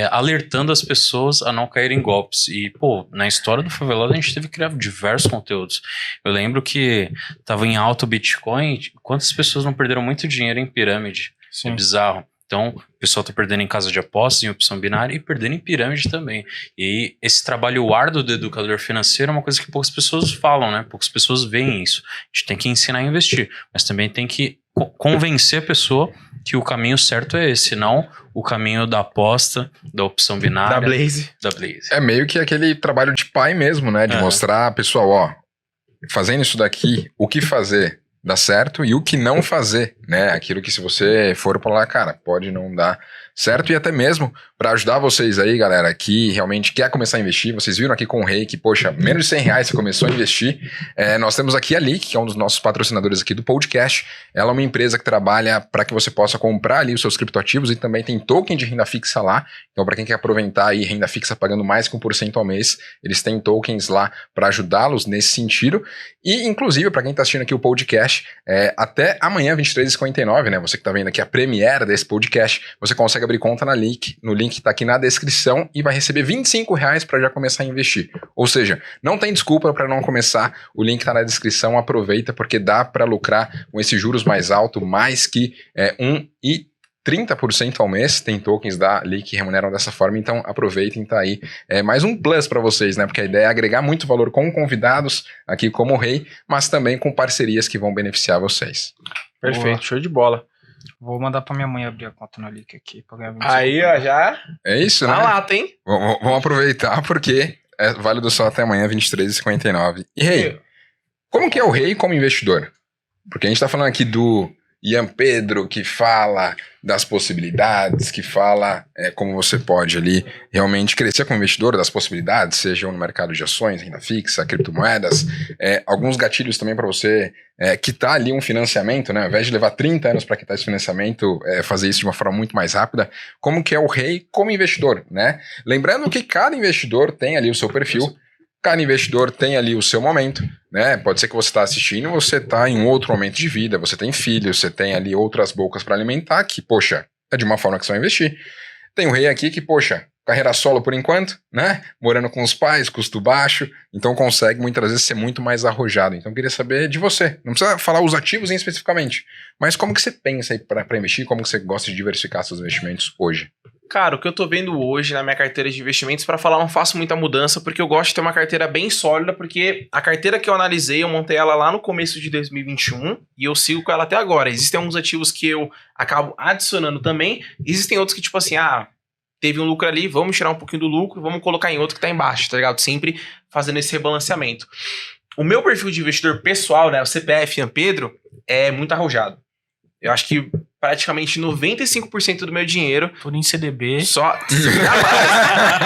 alertando as pessoas a não caírem em golpes. E, pô, na história do Favelado a gente teve que criar diversos conteúdos. Eu lembro que tava em alta o Bitcoin, quantas pessoas não perderam muito dinheiro em pirâmide? Sim. É bizarro. Então, o pessoal tá perdendo em casa de apostas, em opção binária e perdendo em pirâmide também. E esse trabalho árduo do educador financeiro é uma coisa que poucas pessoas falam, né? Poucas pessoas veem isso. A gente tem que ensinar a investir, mas também tem que convencer a pessoa que o caminho certo é esse, não o caminho da aposta, da opção binária. Da Blaze. É meio que aquele trabalho de pai mesmo, né? De mostrar a pessoa, ó, fazendo isso daqui, o que fazer dá certo e o que não fazer, né? Aquilo que se você for pra lá, cara, pode não dar certo. E até mesmo para ajudar vocês aí, galera, que realmente quer começar a investir. Vocês viram aqui com o Rei que, poxa, menos de R$100 você começou a investir. Nós temos aqui a Leak, que é um dos nossos patrocinadores aqui do podcast. Ela é uma empresa que trabalha para que você possa comprar ali os seus criptoativos e também tem token de renda fixa lá. Então, para quem quer aproveitar aí renda fixa pagando mais que 1% ao mês, eles têm tokens lá para ajudá-los nesse sentido. E, inclusive, para quem está assistindo aqui o podcast, até amanhã, 23h59, né? Você que está vendo aqui a premiere desse podcast, você consegue abrir conta na Leak, no link que está aqui na descrição e vai receber R$25 para já começar a investir. Ou seja, não tem desculpa para não começar, o link está na descrição, aproveita porque dá para lucrar com esses juros mais altos, mais que 30% ao mês, tem tokens da Leak que remuneram dessa forma, então aproveitem, tá aí. Mais um plus para vocês, né? Porque a ideia é agregar muito valor com convidados aqui como o Rei, mas também com parcerias que vão beneficiar vocês. Perfeito, Boa. show de bola. Vou mandar pra minha mãe abrir a conta na Leak aqui. Pra ganhar 25. Aí, ó, já É isso, na né? lata, hein? Vamos aproveitar porque é válido só até amanhã, 23h59. E Rei, como que é o Rei como investidor? Porque a gente tá falando aqui do Ian Pedro, que fala das possibilidades, que fala como você pode ali realmente crescer como investidor, das possibilidades, seja no mercado de ações, renda fixa, criptomoedas, alguns gatilhos também para você quitar ali um financiamento, né? Ao invés de levar 30 anos para quitar esse financiamento, fazer isso de uma forma muito mais rápida. Como que é o Rei como investidor, né? Lembrando que cada investidor tem ali o seu perfil, cada investidor tem ali o seu momento, né? Pode ser que você está assistindo e você está em outro momento de vida, você tem filhos, você tem ali outras bocas para alimentar, que, poxa, é de uma forma que você vai investir. Tem o Rei aqui que, poxa, carreira solo por enquanto, né? Morando com os pais, custo baixo, então consegue muitas vezes ser muito mais arrojado. Então eu queria saber de você, não precisa falar os ativos especificamente, mas como que você pensa aí para investir, como que você gosta de diversificar seus investimentos hoje? Cara, o que eu tô vendo hoje na minha carteira de investimentos, pra falar, não faço muita mudança, porque eu gosto de ter uma carteira bem sólida, porque a carteira que eu analisei, eu montei ela lá no começo de 2021, e eu sigo com ela até agora. Existem alguns ativos que eu acabo adicionando também, existem outros que, tipo assim, teve um lucro ali, vamos tirar um pouquinho do lucro, vamos colocar em outro que tá embaixo, tá ligado? Sempre fazendo esse rebalanceamento. O meu perfil de investidor pessoal, né, o CPF Ian Pedro, é muito arrojado. Eu acho que praticamente 95% do meu dinheiro... Tudo em CDB. Só...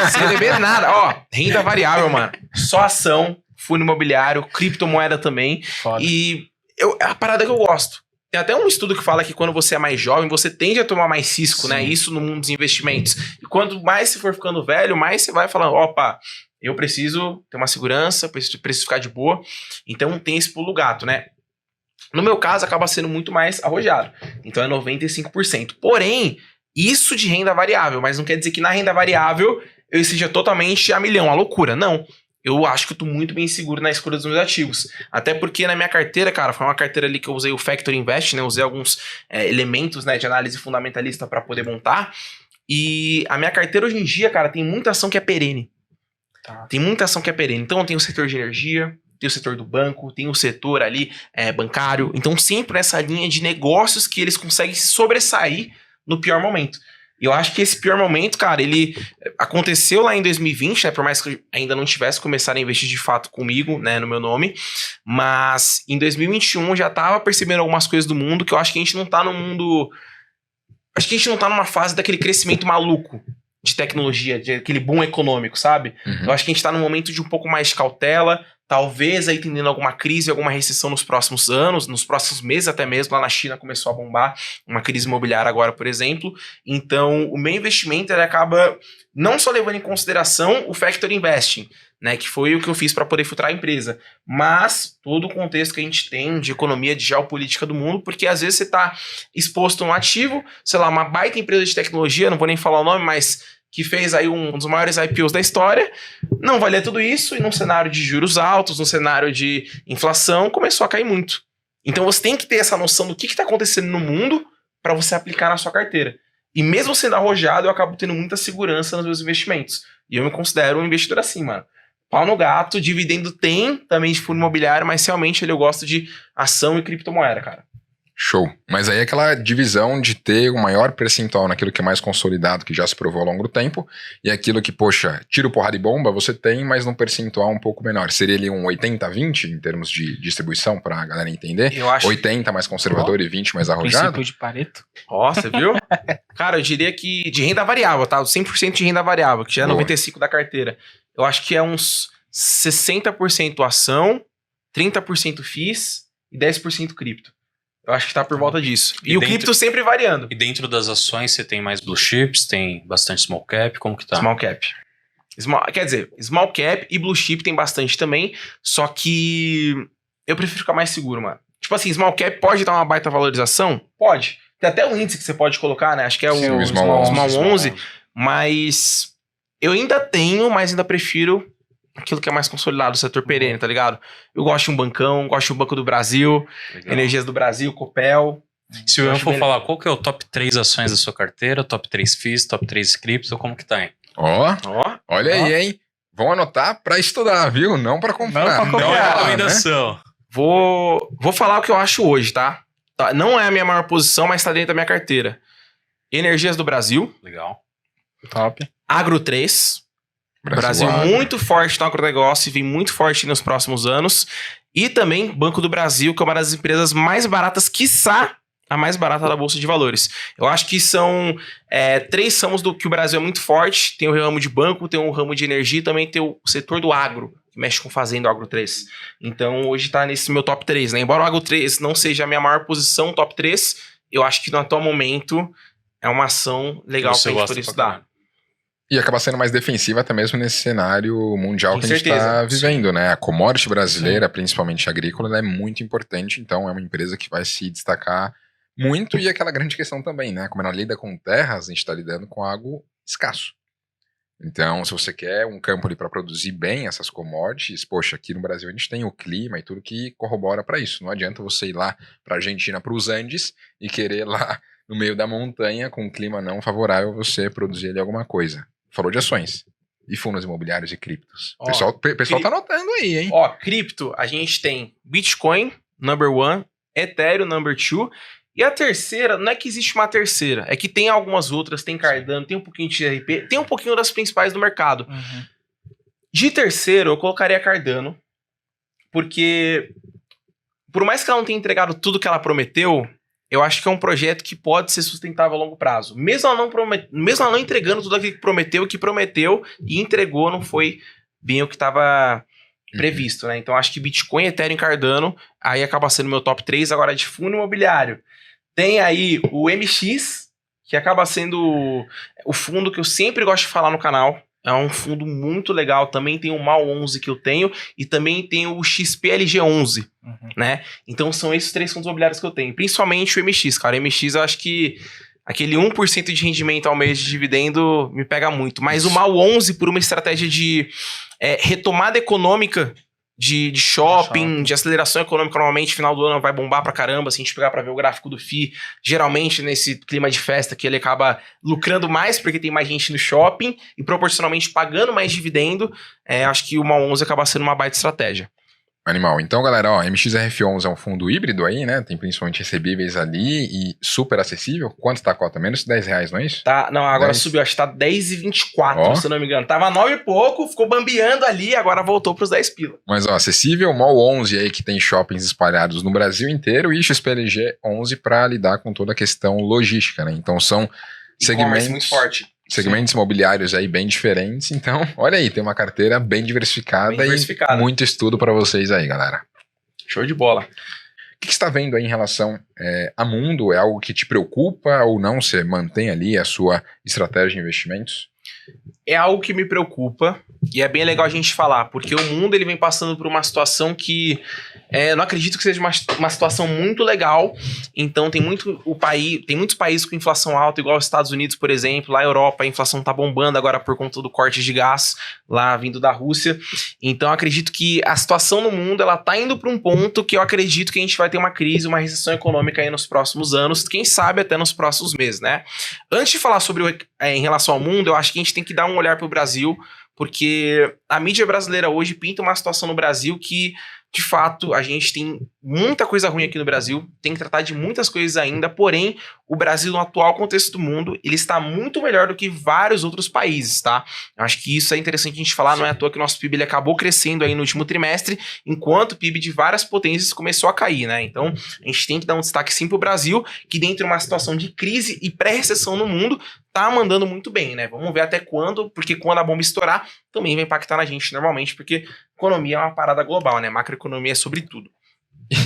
CDB nada. Ó, renda variável, mano. Só ação, fundo imobiliário, criptomoeda também. Foda. E é a parada que eu gosto. Tem até um estudo que fala que quando você é mais jovem, você tende a tomar mais risco, Sim. né? Isso no mundo dos investimentos. E quanto mais você for ficando velho, mais você vai falando, opa, eu preciso ter uma segurança, preciso ficar de boa. Então tem esse pulo gato, né? No meu caso, acaba sendo muito mais arrojado. Então é 95%. Porém, isso de renda variável. Mas não quer dizer que na renda variável eu esteja totalmente a milhão, a loucura. Não. Eu acho que eu tô muito bem seguro na escolha dos meus ativos. Até porque na minha carteira, cara, foi uma carteira ali que eu usei o Factor Invest, né? Usei alguns elementos, né, de análise fundamentalista para poder montar. E a minha carteira hoje em dia, cara, tem muita ação que é perene. Tá. Tem muita ação que é perene. Então eu tenho o setor de energia, tem o setor do banco, tem o setor ali bancário. Então sempre nessa linha de negócios que eles conseguem se sobressair no pior momento. E eu acho que esse pior momento, cara, ele aconteceu lá em 2020, né? Por mais que eu ainda não tivesse começado a investir de fato comigo, né? No meu nome. Mas em 2021 eu já tava percebendo algumas coisas do mundo que eu acho que a gente não tá no mundo... Acho que a gente não tá numa fase daquele crescimento maluco de tecnologia, de aquele boom econômico, sabe? Uhum. Eu acho que a gente tá num momento de um pouco mais de cautela, talvez aí tendendo alguma crise, alguma recessão nos próximos anos, nos próximos meses até mesmo, lá na China começou a bombar uma crise imobiliária agora, por exemplo. Então, o meu investimento ele acaba não só levando em consideração o Factor Investing, né, que foi o que eu fiz para poder filtrar a empresa, mas todo o contexto que a gente tem de economia, de geopolítica do mundo, porque às vezes você está exposto a um ativo, sei lá, uma baita empresa de tecnologia, não vou nem falar o nome, mas que fez aí um dos maiores IPOs da história, não valia tudo isso, e num cenário de juros altos, num cenário de inflação, começou a cair muito. Então você tem que ter essa noção do que está acontecendo no mundo para você aplicar na sua carteira. E mesmo sendo arrojado, eu acabo tendo muita segurança nos meus investimentos. E eu me considero um investidor assim, mano. Pau no gato, dividendo tem também de fundo imobiliário, mas realmente eu gosto de ação e criptomoeda, cara. Show. Mas aí aquela divisão de ter um maior percentual naquilo que é mais consolidado, que já se provou ao longo do tempo, e aquilo que, poxa, tiro, porrada e bomba, você tem, mas num percentual um pouco menor. Seria ali um 80-20 em termos de distribuição pra galera entender? Eu acho... 80 mais conservador e 20 mais arrojado? Princípio de Pareto. Ó, você viu? Cara, eu diria que de renda variável, tá? 100% de renda variável, que já é 95% da carteira. Eu acho que é uns 60% ação, 30% FIIs e 10% cripto. Eu acho que tá por volta disso. E o cripto sempre variando. E dentro das ações você tem mais blue chips, tem bastante small cap, como que tá? Small cap. Quer dizer, small cap e blue chip tem bastante também, só que eu prefiro ficar mais seguro, mano. Tipo assim, small cap pode dar uma baita valorização? Pode. Tem até um índice que você pode colocar, né? Acho que é Sim, o small 11, mas eu ainda tenho, mas ainda prefiro aquilo que é mais consolidado, o setor perene, tá ligado? Eu gosto de um bancão, gosto de um Banco do Brasil, Legal. Energias do Brasil, Copel. Se o Ian for falar, qual que é o top 3 ações da sua carteira, top 3 FIIs, top 3 cripto, como que tá, hein? Ó, Ó, olha aí, hein? Vão anotar pra estudar, viu? Não pra comprar. Não pra Não é comprar, recomendação. vou falar o que eu acho hoje, tá? Não é a minha maior posição, mas tá dentro da minha carteira. Energias do Brasil, Legal. Top. Agro 3, Brasil muito forte no agronegócio e vem muito forte nos próximos anos. E também Banco do Brasil, que é uma das empresas mais baratas, quiçá a mais barata da Bolsa de Valores. Eu acho que são 3 ramos do que o Brasil é muito forte. Tem o ramo de banco, tem o ramo de energia e também tem o setor do agro, que mexe com fazenda, o Agro 3. Então hoje tá nesse meu top 3, né? Embora o Agro 3 não seja a minha maior posição, top 3, eu acho que no atual momento é uma ação legal pra gente poder estudar. E acaba sendo mais defensiva até mesmo nesse cenário mundial Com que a gente certeza. está vivendo, né? A commodity brasileira, principalmente agrícola, ela é muito importante, então é uma empresa que vai se destacar muito, e aquela grande questão também, né? Como ela lida com terras, a gente está lidando com algo escasso. Então, se você quer um campo ali para produzir bem essas commodities, poxa, aqui no Brasil a gente tem o clima e tudo que corrobora para isso. Não adianta você ir lá para a Argentina, para os Andes, e querer lá no meio da montanha, com um clima não favorável, você produzir ali alguma coisa. Falou de ações. E fundos imobiliários e criptos. O pessoal tá anotando aí, hein? Ó, cripto, a gente tem Bitcoin, number 1, Ethereum, number 2, e a terceira, não é que existe uma terceira, é que tem algumas outras, tem Cardano, tem um pouquinho de XRP, tem um pouquinho das principais do mercado. Uhum. De terceiro, eu colocaria Cardano, porque por mais que ela não tenha entregado tudo que ela prometeu, eu acho que é um projeto que pode ser sustentável a longo prazo. Mesmo ela não entregando tudo aquilo que prometeu e entregou, não foi bem o que estava previsto, né? Então acho que Bitcoin, Ethereum e Cardano aí acaba sendo meu top 3. Agora de fundo imobiliário, tem aí o MX, que acaba sendo o fundo que eu sempre gosto de falar no canal. É um fundo muito legal. Também tem o MAL 11 que eu tenho. E também tem o XPLG 11, né? Então são esses 3 fundos imobiliários que eu tenho. Principalmente o MX, cara. O MX eu acho que aquele 1% de rendimento ao mês de dividendo me pega muito. Mas o MAL 11, por uma estratégia de retomada econômica, de shopping, de aceleração econômica, normalmente final do ano vai bombar pra caramba. Se a gente pegar pra ver o gráfico do FII, geralmente nesse clima de festa que ele acaba lucrando mais porque tem mais gente no shopping e proporcionalmente pagando mais dividendo, acho que o MAL 11 acaba sendo uma baita estratégia. Animal. Então, galera, ó, MXRF11 é um fundo híbrido aí, né? Tem principalmente recebíveis ali e super acessível. Quanto tá a cota? Menos de R$10, não é isso? Tá, não, agora 10. subiu, acho que tá 10,24, se eu não me engano. Tava 9 e pouco, ficou bambeando ali, agora voltou pros 10 pila. Mas, ó, acessível, MOL 11 aí que tem shoppings espalhados no Brasil inteiro e XPLG 11 para lidar com toda a questão logística, né? Então são segmentos muito forte. Segmentos imobiliários aí bem diferentes, então, olha aí, tem uma carteira bem diversificada, e muito estudo para vocês aí, galera. Show de bola. O que você está vendo aí em relação a mundo? É algo que te preocupa ou não? Você mantém ali a sua estratégia de investimentos? É algo que me preocupa e é bem legal a gente falar, porque o mundo ele vem passando por uma situação que eu não acredito que seja uma situação muito legal. Então tem muitos países com inflação alta, igual os Estados Unidos, por exemplo. Lá na Europa a inflação tá bombando agora por conta do corte de gás lá vindo da Rússia. Então eu acredito que a situação no mundo ela tá indo para um ponto que eu acredito que a gente vai ter uma crise, uma recessão econômica aí nos próximos anos, quem sabe até nos próximos meses, né? Antes de falar sobre em relação ao mundo, eu acho que a gente tem que dar um olhar para o Brasil, porque a mídia brasileira hoje pinta uma situação no Brasil que, de fato, a gente tem muita coisa ruim aqui no Brasil, tem que tratar de muitas coisas ainda, porém, o Brasil, no atual contexto do mundo, ele está muito melhor do que vários outros países, tá? Eu acho que isso é interessante a gente falar, não é à toa que o nosso PIB ele acabou crescendo aí no último trimestre, enquanto o PIB de várias potências começou a cair, né? Então, a gente tem que dar um destaque sim pro Brasil, que dentro de uma situação de crise e pré-recessão no mundo, tá mandando muito bem, né? Vamos ver até quando, porque quando a bomba estourar, também vai impactar na gente normalmente, porque economia é uma parada global, né? Macroeconomia é sobre tudo.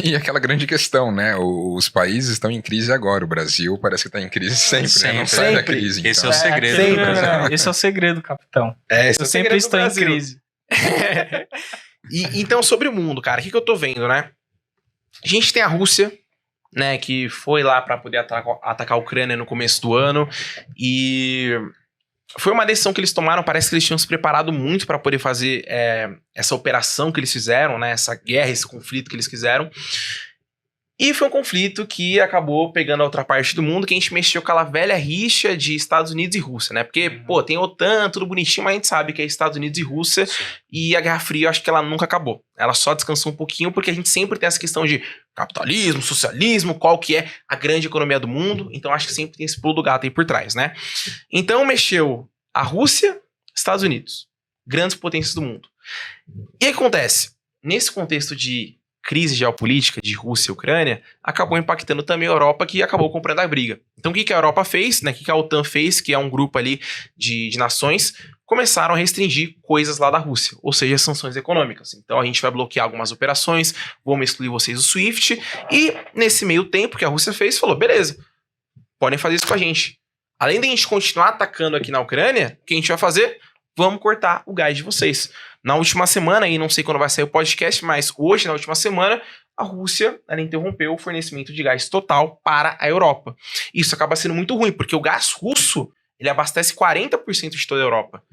E aquela grande questão, né? Os países estão em crise agora. O Brasil parece que está em crise sempre, né? Não sai da crise. Esse então. é o segredo. Sempre, esse é o segredo, capitão. Esse eu sempre estou em crise. Então, sobre o mundo, cara, o que eu tô vendo, né? A gente tem a Rússia, né, que foi lá para poder atacar a Ucrânia no começo do ano, e foi uma decisão que eles tomaram. Parece que eles tinham se preparado muito para poder fazer essa operação que eles fizeram, né, essa guerra, esse conflito que eles quiseram. E foi um conflito que acabou pegando a outra parte do mundo, que a gente mexeu com aquela velha rixa de Estados Unidos e Rússia, né? Porque, pô, tem OTAN, tudo bonitinho, mas a gente sabe que é Estados Unidos e Rússia. Sim. E a Guerra Fria, eu acho que ela nunca acabou. Ela só descansou um pouquinho, porque a gente sempre tem essa questão de capitalismo, socialismo, qual que é a grande economia do mundo. Então, acho que sempre tem esse pulo do gato aí por trás, né? Então, mexeu a Rússia, Estados Unidos. Grandes potências do mundo. E o que acontece? Nesse contexto de crise geopolítica de Rússia e Ucrânia, acabou impactando também a Europa, que acabou comprando a briga. Então o que a Europa fez, né? O que a OTAN fez, que é um grupo ali de nações, começaram a restringir coisas lá da Rússia, ou seja, sanções econômicas. Então a gente vai bloquear algumas operações, vamos excluir vocês do SWIFT, e nesse meio tempo que a Rússia fez, falou, beleza, podem fazer isso com a gente. Além de a gente continuar atacando aqui na Ucrânia, o que a gente vai fazer? Vamos cortar o gás de vocês. Na última semana, e não sei quando vai sair o podcast, mas hoje, na última semana, a Rússia ela interrompeu o fornecimento de gás total para a Europa. Isso acaba sendo muito ruim, porque o gás russo ele abastece 40% de toda a Europa.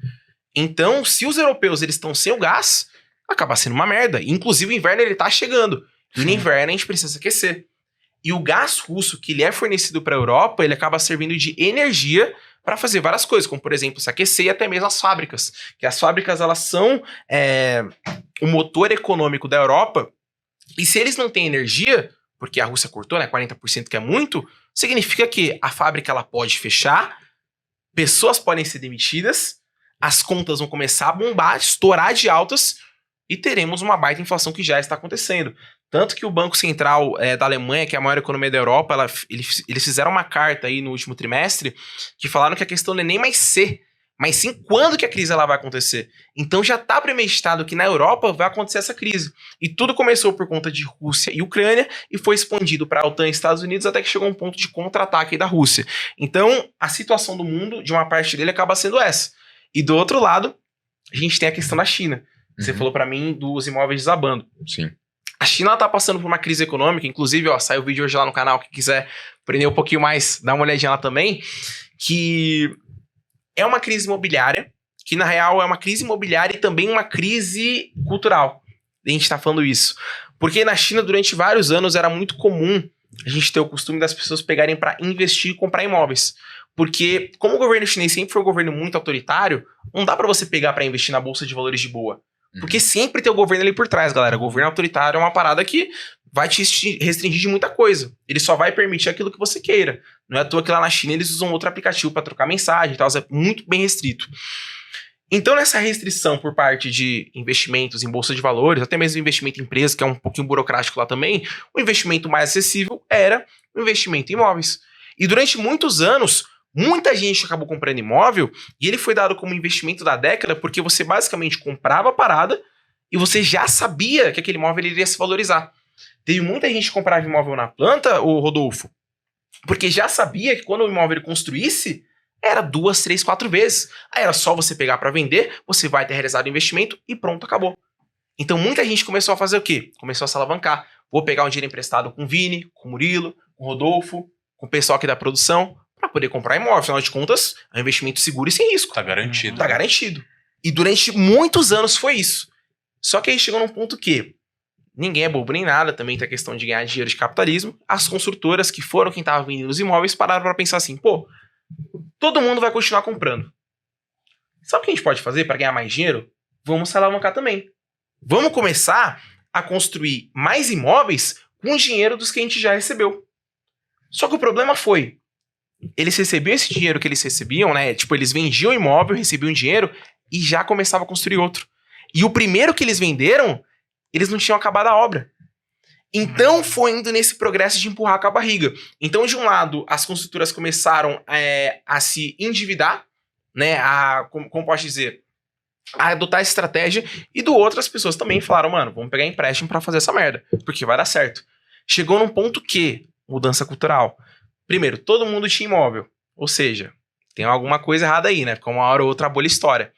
Então, se os europeus eles estão sem o gás, acaba sendo uma merda. Inclusive, o inverno ele está chegando. E no inverno a gente precisa se aquecer. E o gás russo, que ele é fornecido para a Europa, ele acaba servindo de energia para fazer várias coisas, como, por exemplo, se aquecer e até mesmo as fábricas. Que as fábricas, elas são o motor econômico da Europa, e se eles não têm energia, porque a Rússia cortou, né, 40% que é muito, significa que a fábrica ela pode fechar, pessoas podem ser demitidas, as contas vão começar a bombar, estourar de altas, e teremos uma baita inflação que já está acontecendo. Tanto que o Banco Central da Alemanha, que é a maior economia da Europa, eles fizeram uma carta aí no último trimestre que falaram que a questão não é nem mais ser, mas sim quando que a crise ela vai acontecer. Então já está premeditado que na Europa vai acontecer essa crise. E tudo começou por conta de Rússia e Ucrânia e foi expandido para a OTAN e Estados Unidos até que chegou um ponto de contra-ataque da Rússia. Então a situação do mundo, de uma parte dele, acaba sendo essa. E do outro lado, a gente tem a questão da China. Você falou para mim dos imóveis desabando. Sim. A China está passando por uma crise econômica, inclusive, ó, saiu o vídeo hoje lá no canal, quem quiser aprender um pouquinho mais, dá uma olhadinha lá também, que é uma crise imobiliária, que na real é uma crise imobiliária e também uma crise cultural. A gente está falando isso. Porque na China, durante vários anos, era muito comum a gente ter o costume das pessoas pegarem para investir e comprar imóveis. Porque, como o governo chinês sempre foi um governo muito autoritário, não dá para você pegar para investir na bolsa de valores de boa. Porque sempre tem o governo ali por trás, galera. O governo autoritário é uma parada que vai te restringir de muita coisa. Ele só vai permitir aquilo que você queira. Não é à toa que lá na China eles usam outro aplicativo para trocar mensagem e tal. É muito bem restrito. Então, nessa restrição por parte de investimentos em bolsa de valores, até mesmo investimento em empresas, que é um pouquinho burocrático lá também, o investimento mais acessível era o investimento em imóveis. E durante muitos anos, Muita gente acabou comprando imóvel e ele foi dado como investimento da década porque você basicamente comprava a parada e você já sabia que aquele imóvel iria se valorizar. Teve muita gente que comprava imóvel na planta, o Rodolfo, porque já sabia que quando o imóvel construísse, era 2, 3, 4 vezes. Aí era só você pegar para vender, você vai ter realizado o investimento e pronto, acabou. Então muita gente começou a fazer o quê? Começou a se alavancar. Vou pegar um dinheiro emprestado com o Vini, com o Murilo, com o Rodolfo, com o pessoal aqui da produção, para poder comprar imóvel. Afinal de contas, é um investimento seguro e sem risco. Tá garantido. Tá garantido. E durante muitos anos foi isso. Só que aí chegou num ponto que ninguém é bobo nem nada, também tem a questão de ganhar dinheiro de capitalismo. As construtoras, que foram quem estava vendendo os imóveis, pararam para pensar assim, pô, todo mundo vai continuar comprando. Sabe o que a gente pode fazer para ganhar mais dinheiro? Vamos se alavancar também. Vamos começar a construir mais imóveis com o dinheiro dos que a gente já recebeu. Só que o problema foi, eles recebiam esse dinheiro que eles recebiam, né? Tipo, eles vendiam o imóvel, recebiam dinheiro e já começavam a construir outro. E o primeiro que eles venderam, eles não tinham acabado a obra. Então foi indo nesse progresso de empurrar com a barriga. Então, de um lado, as construtoras começaram a se endividar, né? Como posso dizer? A adotar essa estratégia. E do outro, as pessoas também falaram, mano, vamos pegar empréstimo pra fazer essa merda, porque vai dar certo. Chegou num ponto que, mudança cultural. Primeiro, todo mundo tinha imóvel. Ou seja, tem alguma coisa errada aí, né? Porque uma hora ou outra bolha história.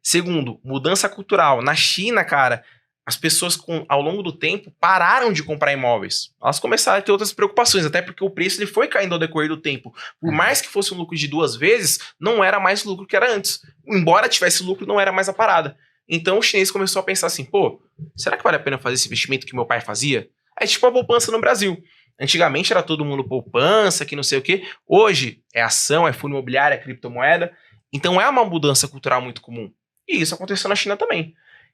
Segundo, mudança cultural. Na China, cara, as pessoas ao longo do tempo pararam de comprar imóveis. Elas começaram a ter outras preocupações, até porque o preço ele foi caindo ao decorrer do tempo. Por mais que fosse um lucro de 2 vezes, não era mais lucro que era antes. Embora tivesse lucro, não era mais a parada. Então o chinês começou a pensar assim, pô, será que vale a pena fazer esse investimento que meu pai fazia? É tipo a poupança no Brasil. Antigamente era todo mundo poupança, que não sei o quê. Hoje é ação, é fundo imobiliário, é criptomoeda. Então é uma mudança cultural muito comum. E isso aconteceu na China também.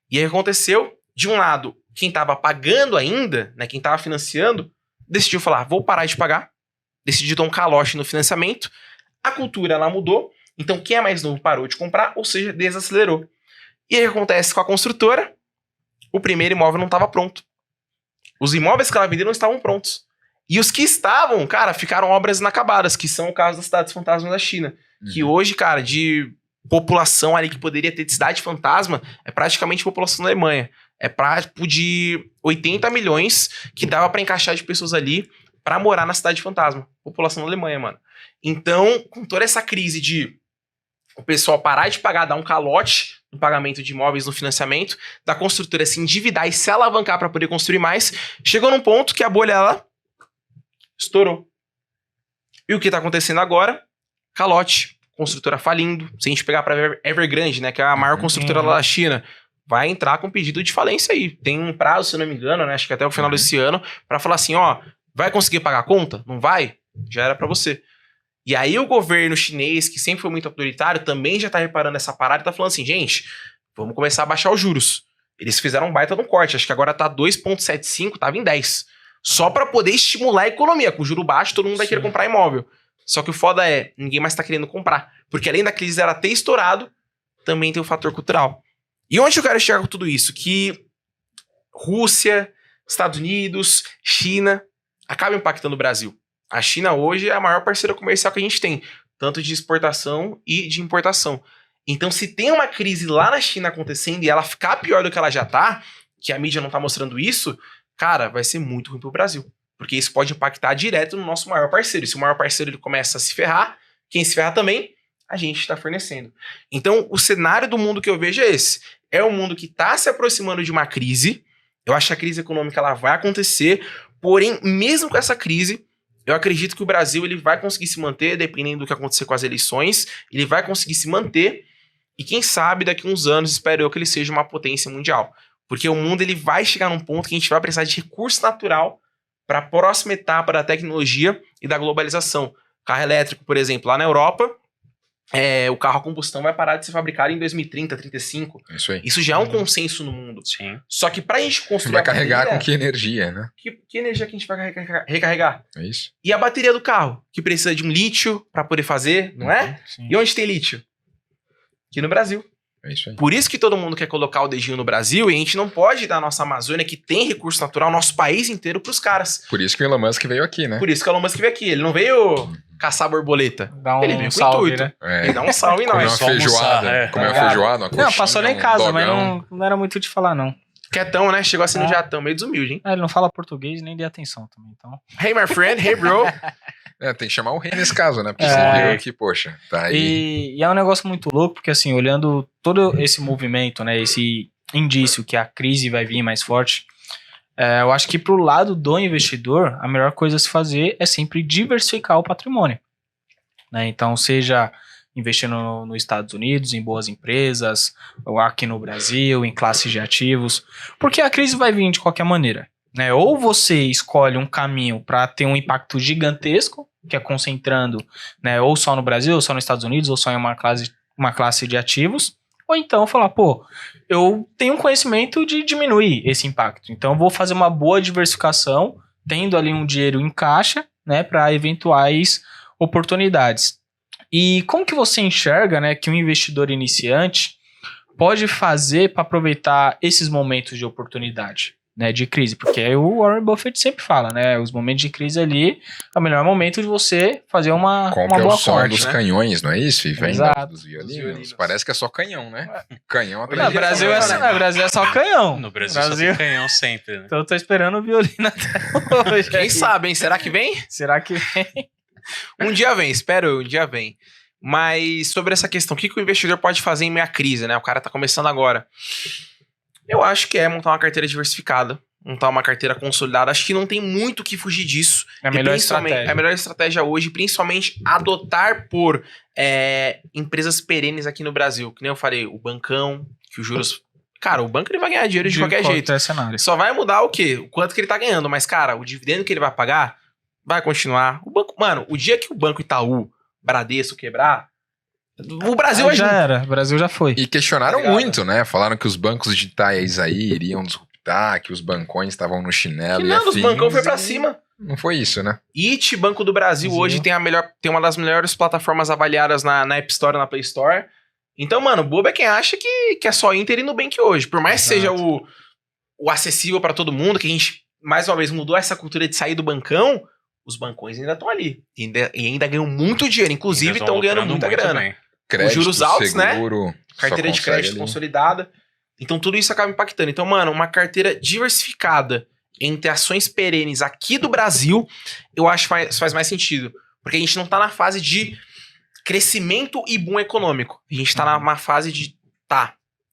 E aí aconteceu, de um lado, quem estava pagando ainda, né, quem estava financiando, decidiu falar, vou parar de pagar. Decidiu dar um calote no financiamento. A cultura, ela mudou. Então quem é mais novo parou de comprar, ou seja, desacelerou. E aí o que acontece com a construtora? O primeiro imóvel não estava pronto. Os imóveis que ela vendeu não estavam prontos. E os que estavam, cara, ficaram obras inacabadas, que são o caso das cidades fantasmas da China. Que hoje, cara, de população ali que poderia ter de cidade fantasma, é praticamente a população da Alemanha. É prático de 80 milhões que dava pra encaixar de pessoas ali pra morar na cidade fantasma. População da Alemanha, mano. Então, com toda essa crise de o pessoal parar de pagar, dar um calote no pagamento de imóveis, no financiamento, da construtora se endividar e se alavancar pra poder construir mais, chegou num ponto que a bolha, ela estourou. E o que tá acontecendo agora? Calote. Construtora falindo. Se a gente pegar pra Evergrande, né, que é a maior construtora lá da China, vai entrar com pedido de falência aí. Tem um prazo, se eu não me engano, né, acho que até o final desse ano, pra falar assim, ó, vai conseguir pagar a conta? Não vai? Já era pra você. E aí o governo chinês, que sempre foi muito autoritário, também já tá reparando essa parada e tá falando assim, gente, vamos começar a baixar os juros. Eles fizeram um baita no corte, acho que agora tá 2,75, tava em 10. Só pra poder estimular a economia. Com juro baixo, todo mundo vai querer comprar imóvel. Só que o foda é, ninguém mais tá querendo comprar. Porque além da crise ela ter estourado, também tem o fator cultural. E onde eu quero chegar com tudo isso? Que Rússia, Estados Unidos, China, acabam impactando o Brasil. A China hoje é a maior parceira comercial que a gente tem. Tanto de exportação e de importação. Então se tem uma crise lá na China acontecendo e ela ficar pior do que ela já tá, que a mídia não tá mostrando isso, cara, vai ser muito ruim pro Brasil. Porque isso pode impactar direto no nosso maior parceiro. E se o maior parceiro ele começa a se ferrar, quem se ferra também, a gente está fornecendo. Então, o cenário do mundo que eu vejo é esse. É um mundo que está se aproximando de uma crise. Eu acho que a crise econômica ela vai acontecer. Porém, mesmo com essa crise, eu acredito que o Brasil ele vai conseguir se manter, dependendo do que acontecer com as eleições. Ele vai conseguir se manter. E quem sabe, daqui a uns anos, espero eu que ele seja uma potência mundial. Porque o mundo ele vai chegar num ponto que a gente vai precisar de recurso natural para a próxima etapa da tecnologia e da globalização. Carro elétrico, por exemplo, lá na Europa, o carro a combustão vai parar de ser fabricado em 2030, 2035. Isso aí. Isso já é um consenso no mundo. Sim. Só que pra gente construir Vai a carregar bateria, com que energia, né? que energia que a gente vai recarregar? É isso. E a bateria do carro, que precisa de um lítio para poder fazer, não é? Sim. E onde tem lítio? Aqui no Brasil. É isso aí. Por isso que todo mundo quer colocar o dedinho no Brasil e a gente não pode dar a nossa Amazônia, que tem recurso natural, nosso país inteiro, pros caras. Por isso que o Elon Musk veio aqui, né? Por isso que o Elon Musk veio aqui. Ele não veio caçar borboleta. Dá Ele um veio com salve, intuito. né? Ele dá um salve em Comer nós. uma feijoada, almoçar, comer uma Obrigado. feijoada, uma Não, coxinha, passou lá em um casa, mas dogão. não era muito de falar, não. Quietão, né? Chegou assim no Ah. jatão, meio desumilde, hein? Ele não fala português nem dei atenção também, então. Hey, my friend. Hey, bro. Tem que chamar o rei nesse caso, né? Porque É. você viu que, poxa, tá aí. E é um negócio muito louco, porque assim, olhando todo esse movimento, né, esse indício que a crise vai vir mais forte, eu acho que pro lado do investidor, a melhor coisa a se fazer é sempre diversificar o patrimônio, né? Então, seja investindo nos Estados Unidos, em boas empresas, ou aqui no Brasil, em classes de ativos, porque a crise vai vir de qualquer maneira, né? Ou você escolhe um caminho para ter um impacto gigantesco, que é concentrando, né, ou só no Brasil, ou só nos Estados Unidos, ou só em uma classe de ativos, ou então falar, pô, eu tenho um conhecimento de diminuir esse impacto, então eu vou fazer uma boa diversificação, tendo ali um dinheiro em caixa, né, para eventuais oportunidades. E como que você enxerga, né, que um investidor iniciante pode fazer para aproveitar esses momentos de oportunidade, né, de crise? Porque o Warren Buffett sempre fala, né, os momentos de crise ali é o melhor momento de você fazer uma Compre boa o som corte, dos né? canhões, não é isso? E venda Exato. dos violinos. violinos. Parece que é só canhão, né? Canhão Não, atrás de Brasil canhão. é só canhão. No Brasil só tem canhão sempre, né? Então eu tô esperando o violino até hoje. Quem aqui. sabe, hein? Será que vem? Será que Um dia vem, espero, um dia vem. Mas sobre essa questão, o que o investidor pode fazer em meia crise, né? O cara tá começando agora. Eu acho que é montar uma carteira diversificada, montar uma carteira consolidada. Acho que não tem muito o que fugir disso. é a melhor E principalmente- estratégia? É a melhor estratégia hoje, principalmente adotar por empresas perenes aqui no Brasil. Que nem eu falei, o bancão, que os juros... Cara, o banco ele vai ganhar dinheiro de qualquer jeito. Cenário. Só vai mudar o quê? O quanto que ele tá ganhando. Mas, cara, o dividendo que ele vai pagar vai continuar. O banco, mano, o dia que o Banco Itaú, Bradesco quebrar, o Brasil vai já junto. era, o Brasil já foi. E questionaram Obrigado. muito, né? Falaram que os bancos digitais aí iriam disruptar, que os bancões estavam no chinelo Que e nada, os afins, bancão foi pra e cima. Não foi isso, né? IT, Banco do Brasil, Brasil. hoje tem uma das melhores plataformas avaliadas na App Store e na Play Store. Então, mano, bobo é quem acha que é só Inter e Nubank hoje. Por mais que seja o acessível pra todo mundo, que a gente, mais uma vez, mudou essa cultura de sair do bancão, os bancões ainda estão ali. E ainda ganham muito dinheiro. Inclusive, Ainda estão ganhando lucrando muita muito grana. bem. Crédito, juros altos, né? seguro, Carteira só de consegue crédito ali. consolidada. Então, tudo isso acaba impactando. Então, mano, uma carteira diversificada entre ações perenes aqui do Brasil, eu acho que faz mais sentido. Porque a gente não tá na fase de crescimento e boom econômico. A gente tá numa fase de,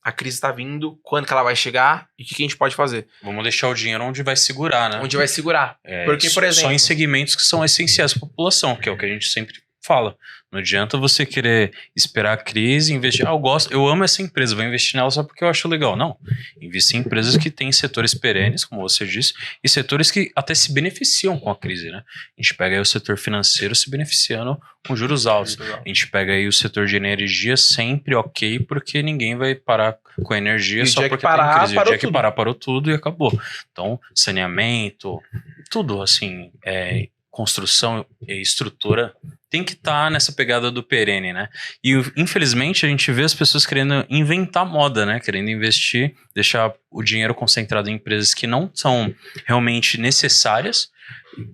a crise tá vindo, quando que ela vai chegar e o que a gente pode fazer? Vamos deixar o dinheiro onde vai segurar, né? Onde vai segurar. Porque, por exemplo... Só em segmentos que são essenciais para a população, que é o que a gente sempre fala. Não adianta você querer esperar a crise, investir. Eu amo essa empresa, vou investir nela só porque eu acho legal. Não. Investir em empresas que têm setores perenes, como você disse, e setores que até se beneficiam com a crise, né? A gente pega aí o setor financeiro se beneficiando com juros altos. A gente pega aí o setor de energia sempre ok, porque ninguém vai parar com a energia E o só dia que porque parar, tem crise. O parou dia que tudo. parar, parou tudo e acabou. Então, saneamento, tudo assim, construção e estrutura tem que estar nessa pegada do perene, né? E infelizmente a gente vê as pessoas querendo inventar moda, né? Querendo investir, deixar o dinheiro concentrado em empresas que não são realmente necessárias,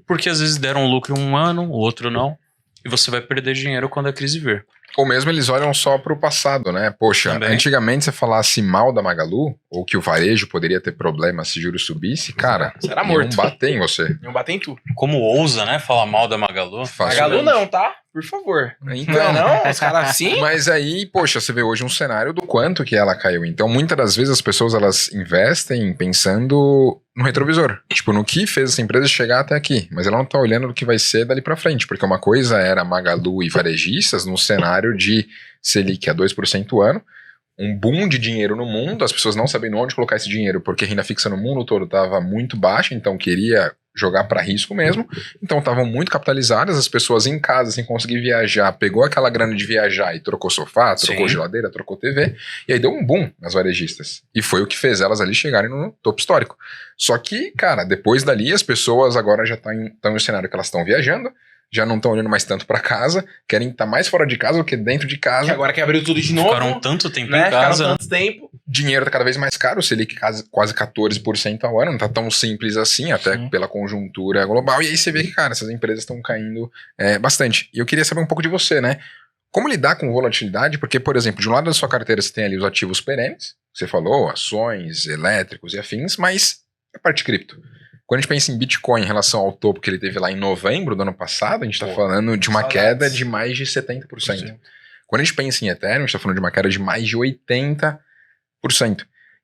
porque às vezes deram lucro um ano, o outro não, e você vai perder dinheiro quando a crise vir. Ou mesmo eles olham só pro passado, né? Poxa, Também. antigamente você falasse mal da Magalu, ou que o varejo poderia ter problema se juros subisse, cara, Você era iam morto. bater em você. Não bater em tu. Como ousa, né? Falar mal da Magalu. Magalu não, tá? Por favor. Então, Não é não? Os caras assim? Mas aí, poxa, você vê hoje um cenário do quanto que ela caiu. Então, muitas das vezes as pessoas elas investem pensando no retrovisor. Tipo, no que fez essa empresa chegar até aqui. Mas ela não tá olhando no que vai ser dali pra frente. Porque uma coisa era Magalu e varejistas num cenário de Selic a 2% ao ano. Um boom de dinheiro no mundo, as pessoas não sabendo onde colocar esse dinheiro, porque a renda fixa no mundo todo estava muito baixa, então queria jogar para risco mesmo, então estavam muito capitalizadas, as pessoas em casa sem conseguir viajar, pegou aquela grana de viajar e trocou sofá, trocou Sim. geladeira, trocou TV, e aí deu um boom nas varejistas, e foi o que fez elas ali chegarem no topo histórico. Só que, cara, depois dali as pessoas agora já estão em um cenário que elas estão viajando, já não estão olhando mais tanto para casa, querem estar mais fora de casa do que dentro de casa. Que agora que abriu tudo de novo. Ficaram tanto tempo né? em Ficaram casa. tanto tempo. dinheiro tá cada vez mais caro, o Selic quase 14% ao ano, não tá tão simples assim, até pela conjuntura global, e aí você vê que, cara, essas empresas estão caindo bastante. E eu queria saber um pouco de você, né? Como lidar com volatilidade? Porque, por exemplo, de um lado da sua carteira você tem ali os ativos perenes, você falou, ações, elétricos e afins, mas a parte cripto. Quando a gente pensa em Bitcoin em relação ao topo que ele teve lá em novembro do ano passado, a gente está falando de uma queda de mais de 70%. Quando a gente pensa em Ethereum, a gente está falando de uma queda de mais de 80%.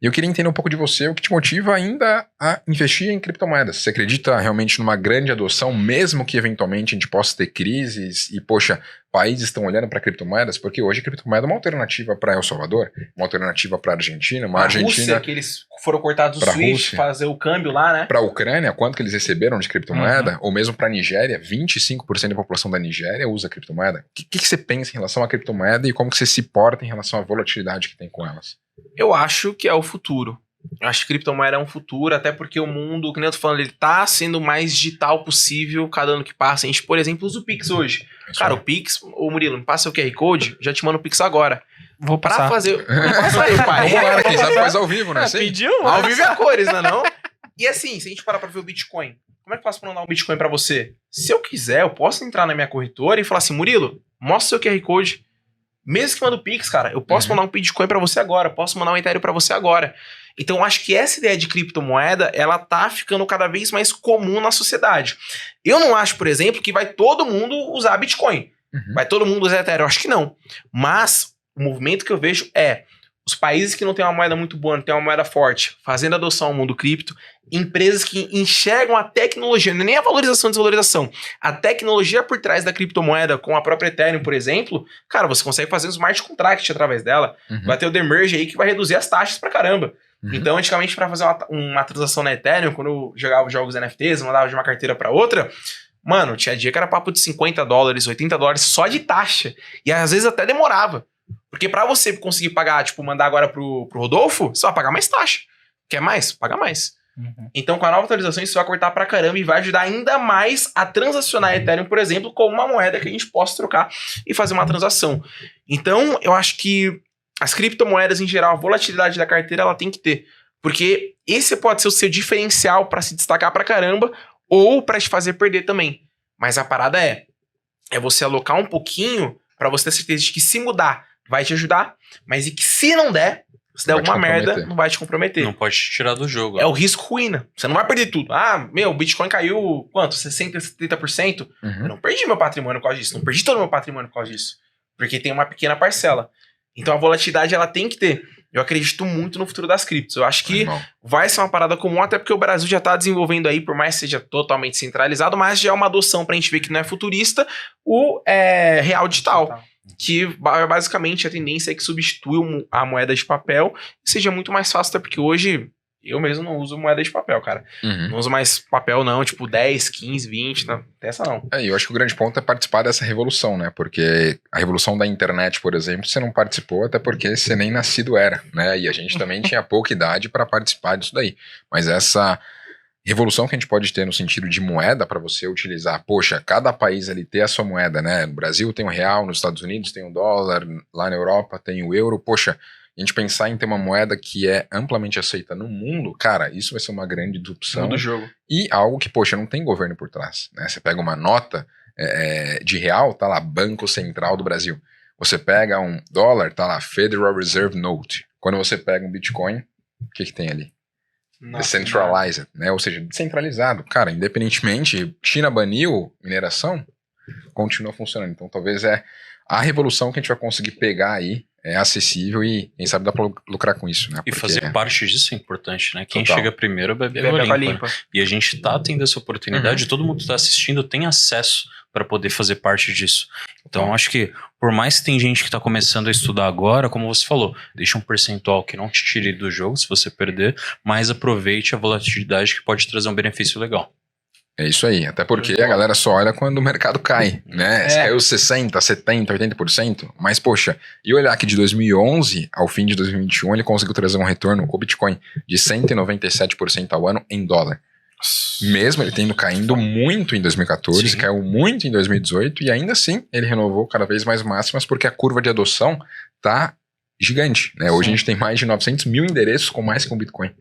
E eu queria entender um pouco de você, o que te motiva ainda a investir em criptomoedas. Você acredita realmente numa grande adoção, mesmo que eventualmente a gente possa ter crises e, poxa, países estão olhando para criptomoedas? Porque hoje a criptomoeda é uma alternativa para El Salvador, uma alternativa para a Argentina, Argentina que eles foram cortados do SWIFT, fazer o câmbio lá, né? Para a Ucrânia, quanto que eles receberam de criptomoeda? Ou mesmo para a Nigéria, 25% da população da Nigéria usa criptomoeda. O que você pensa em relação à criptomoeda e como que você se porta em relação à volatilidade que tem com elas? Eu acho que é o futuro. Eu acho que criptomoeda é um futuro, até porque o mundo, que nem eu tô falando, ele tá sendo o mais digital possível cada ano que passa. A gente, por exemplo, usa o Pix hoje. Cara, o Pix, ô Murilo, me passa o QR Code, já te mando o Pix agora. Vou passar. Pra fazer... Passa aí, pai. Vamos lá, quem sabe faz ao vivo, né? Pediu? Ao vivo é a cores, não é não? E assim, se a gente parar pra ver o Bitcoin, como é que eu faço pra mandar um Bitcoin pra você? Se eu quiser, eu posso entrar na minha corretora e falar assim, Murilo, mostra o seu QR Code. Mesmo que manda o Pix, cara, eu posso mandar um Bitcoin pra você agora, posso mandar um Ethereum pra você agora. Então, eu acho que essa ideia de criptomoeda, ela tá ficando cada vez mais comum na sociedade. Eu não acho, por exemplo, que vai todo mundo usar Bitcoin. Vai todo mundo usar Ethereum? Eu acho que não. Mas, o movimento que eu vejo é os países que não têm uma moeda muito boa, não têm uma moeda forte, fazendo adoção ao mundo cripto, empresas que enxergam a tecnologia, não é nem a valorização e desvalorização, a tecnologia por trás da criptomoeda, com a própria Ethereum, por exemplo, cara, você consegue fazer um smart contract através dela, vai ter o Demerge aí que vai reduzir as taxas pra caramba. Então, antigamente, para fazer uma transação na Ethereum, quando eu jogava jogos NFTs, mandava de uma carteira para outra, mano, tinha dia que era papo de $50, $80 só de taxa, e às vezes até demorava. Porque pra você conseguir pagar, tipo, mandar agora pro Rodolfo, você vai pagar mais taxa. Quer mais? Paga mais. Então, com a nova atualização, isso vai cortar pra caramba e vai ajudar ainda mais a transacionar a Ethereum, por exemplo, com uma moeda que a gente possa trocar e fazer uma transação. Então, eu acho que as criptomoedas, em geral, a volatilidade da carteira, ela tem que ter. Porque esse pode ser o seu diferencial pra se destacar pra caramba ou pra te fazer perder também. Mas a parada é você alocar um pouquinho pra você ter certeza de que se mudar, vai te ajudar, mas e que se não der, se der alguma merda, não vai te comprometer. Não pode te tirar do jogo. É o risco ruína. Você não vai perder tudo. Ah, meu, o Bitcoin caiu, quanto? 60%, 70%? Eu não perdi meu patrimônio por causa disso. Não perdi todo o meu patrimônio por causa disso. Porque tem uma pequena parcela. Então a volatilidade, ela tem que ter. Eu acredito muito no futuro das criptos. Eu acho que vai ser uma parada comum, até porque o Brasil já está desenvolvendo aí, por mais que seja totalmente centralizado, mas já é uma adoção pra gente ver que não é futurista, o real digital. Que basicamente a tendência é que substitua a moeda de papel e seja muito mais fácil, até porque hoje eu mesmo não uso moeda de papel, cara. Não uso mais papel não, tipo 10, 15, 20, não tem essa não. Eu acho que o grande ponto é participar dessa revolução, né? Porque a revolução da internet, por exemplo, você não participou até porque você nem nascido era, né? E a gente também tinha pouca idade para participar disso daí. Mas essa revolução que a gente pode ter no sentido de moeda para você utilizar, poxa, cada país ali ter a sua moeda, né? No Brasil tem o real, nos Estados Unidos tem o dólar, lá na Europa tem o euro, poxa, a gente pensar em ter uma moeda que é amplamente aceita no mundo, cara, isso vai ser uma grande disrupção do jogo. E algo que, poxa, não tem governo por trás, né? Você pega uma nota de real, tá lá, Banco Central do Brasil. Você pega um dólar, tá lá, Federal Reserve Note. Quando você pega um Bitcoin, o que tem ali? Decentralized, né? Ou seja, descentralizado. Cara, independentemente, China baniu mineração, continua funcionando. Então talvez a revolução que a gente vai conseguir pegar aí, é acessível e quem sabe dá pra lucrar com isso, né? E fazer parte disso é importante, né? Quem Total. chega primeiro bebe água limpa. E a gente tá tendo essa oportunidade, todo mundo que tá assistindo tem acesso para poder fazer parte disso. Então, acho que por mais que tem gente que tá começando a estudar agora, como você falou, deixa um percentual que não te tire do jogo se você perder, mas aproveite a volatilidade que pode trazer um benefício legal. É isso aí, até porque a galera só olha quando o mercado cai, né? Se caiu 60%, 70%, 80%, mas poxa, e olhar que de 2011 ao fim de 2021 ele conseguiu trazer um retorno com o Bitcoin de 197% ao ano em dólar. Mesmo ele tendo caindo muito em 2014, caiu muito em 2018 e ainda assim ele renovou cada vez mais máximas porque a curva de adoção tá gigante, né? Hoje a gente tem mais de 900 mil endereços com mais que um Bitcoin.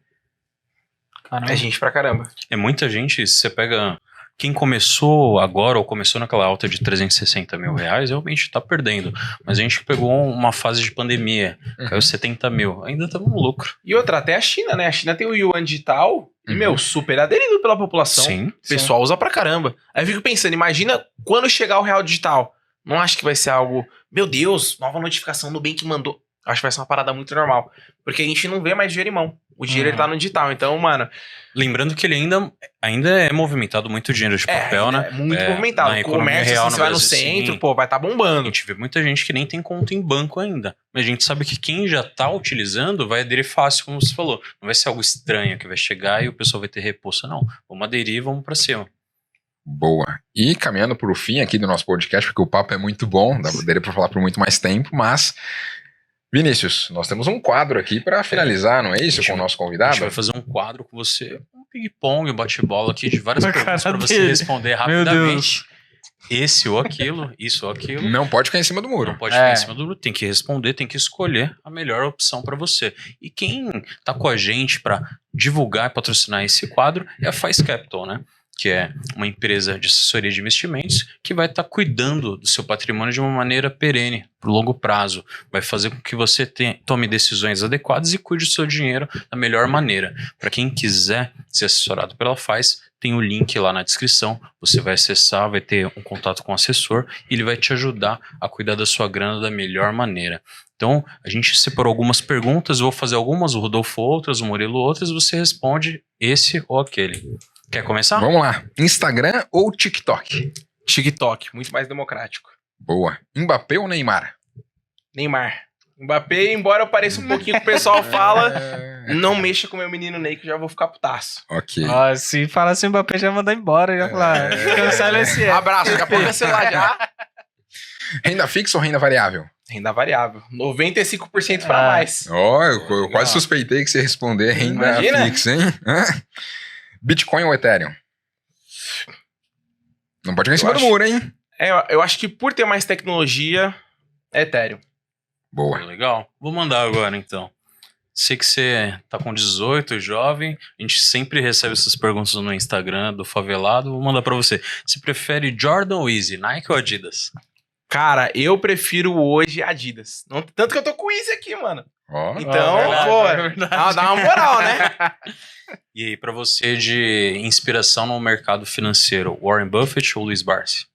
Caramba. É gente pra caramba. É muita gente, se você pega... Quem começou agora ou começou naquela alta de 360 mil reais, realmente tá perdendo. Mas a gente pegou uma fase de pandemia, caiu 70 mil, ainda tá no lucro. E outra, até a China, né? A China tem o Yuan digital e, meu, super aderido pela população. Sim. O pessoal usa pra caramba. Aí eu fico pensando, imagina quando chegar o real digital. Não acho que vai ser algo... Meu Deus, nova notificação do Nubank mandou. Acho que vai ser uma parada muito normal. Porque a gente não vê mais dinheiro em mão. O dinheiro ele tá no digital. Então, mano... Lembrando que ele ainda é movimentado muito dinheiro de papel, né? É muito movimentado. Na O economia comércio, real assim, você no vai no Brasil, centro, sim. pô, vai tá A bombando. gente vê muita gente que nem tem conta em banco ainda. Mas a gente sabe que quem já tá utilizando vai aderir fácil, como você falou. Não vai ser algo estranho que vai chegar e o pessoal vai ter repulsa, não. Vamos aderir e vamos pra cima. Boa. E caminhando pro fim aqui do nosso podcast, porque o papo é muito bom, daria pra falar por muito mais tempo, mas... Vinícius, nós temos um quadro aqui pra finalizar, não é isso, com o nosso A convidado? gente vai fazer um quadro com você, um ping-pong, um bate-bola aqui de várias Na perguntas cara pra você dele. responder Meu rapidamente. Esse ou aquilo, isso ou aquilo. Não pode ficar em cima do muro. Não pode ficar em cima do muro, tem que responder, tem que escolher a melhor opção para você. E quem tá com a gente para divulgar e patrocinar esse quadro é a Faz Capital, né? Que é uma empresa de assessoria de investimentos que vai estar cuidando do seu patrimônio de uma maneira perene, por longo prazo. Vai fazer com que você tome decisões adequadas e cuide do seu dinheiro da melhor maneira. Para quem quiser ser assessorado pela Faz, tem o link lá na descrição. Você vai acessar, vai ter um contato com o assessor e ele vai te ajudar a cuidar da sua grana da melhor maneira. Então, a gente separou algumas perguntas, eu vou fazer algumas, o Rodolfo outras, o Murilo outras, você responde esse ou aquele. Quer começar? Vamos lá. Instagram ou TikTok? TikTok, muito mais democrático. Boa. Mbappé ou Neymar? Neymar. Mbappé, embora eu pareça um pouquinho que o pessoal fala, não mexa com o meu menino Ney, que eu já vou ficar putaço. Ok. Ó, se falar assim, o Mbappé já manda embora. Já falar, cancela esse app. Abraço, daqui a pouco cancelar já. Renda fixa ou renda variável? Renda variável. 95% pra mais. Ó, eu quase suspeitei que você ia responder renda Imagina. fixa, hein? Hã? Bitcoin ou Ethereum? Não pode ficar em cima do muro, hein? Eu acho que por ter mais tecnologia, é Ethereum. Boa. Legal. Vou mandar agora, então. Sei que você tá com 18, jovem. A gente sempre recebe essas perguntas no Instagram do Favelado. Vou mandar pra você. Você prefere Jordan ou Easy? Nike ou Adidas? Cara, eu prefiro hoje Adidas. Não, tanto que eu tô com o Easy aqui, mano. Ó. Então, verdade, pô, verdade. dá uma moral, né? E aí, pra você de inspiração no mercado financeiro, Warren Buffett ou Luiz Barsi?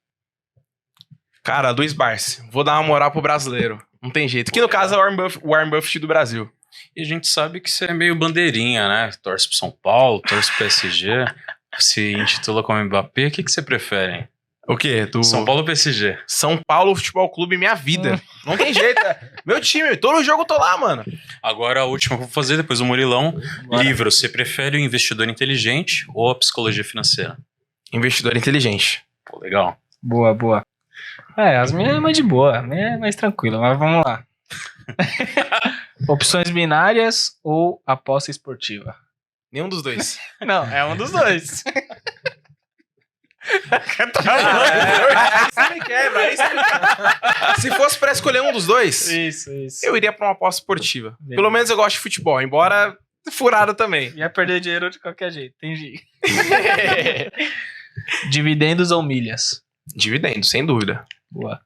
Cara, Luiz Barsi. Vou dar uma moral pro brasileiro. Não tem jeito. Que no caso é o Warren Buffett do Brasil. E a gente sabe que você é meio bandeirinha, né? Torce pro São Paulo, torce pro PSG. Se intitula como Mbappé, o que você prefere, hein? O quê? São Paulo ou PSG? São Paulo Futebol Clube, minha vida. Não tem jeito. Meu time, todo jogo eu tô lá, mano. Agora a última que eu vou fazer, depois o Murilão. Livro, você prefere o investidor inteligente ou a psicologia financeira? Investidor inteligente. Pô, legal. Boa, boa. As minhas é mais de boa, a minha é mais tranquila, mas vamos lá. Opções binárias ou aposta esportiva? Nenhum dos dois. Não, é um dos dois. Isso me quebra, aí você me quebra. Se fosse pra escolher um dos dois, Isso. eu iria pra uma aposta esportiva. Beleza. Pelo menos eu gosto de futebol, embora furado também. Ia perder dinheiro de qualquer jeito, entendi. Dividendos ou milhas? Dividendo, sem dúvida. Boa.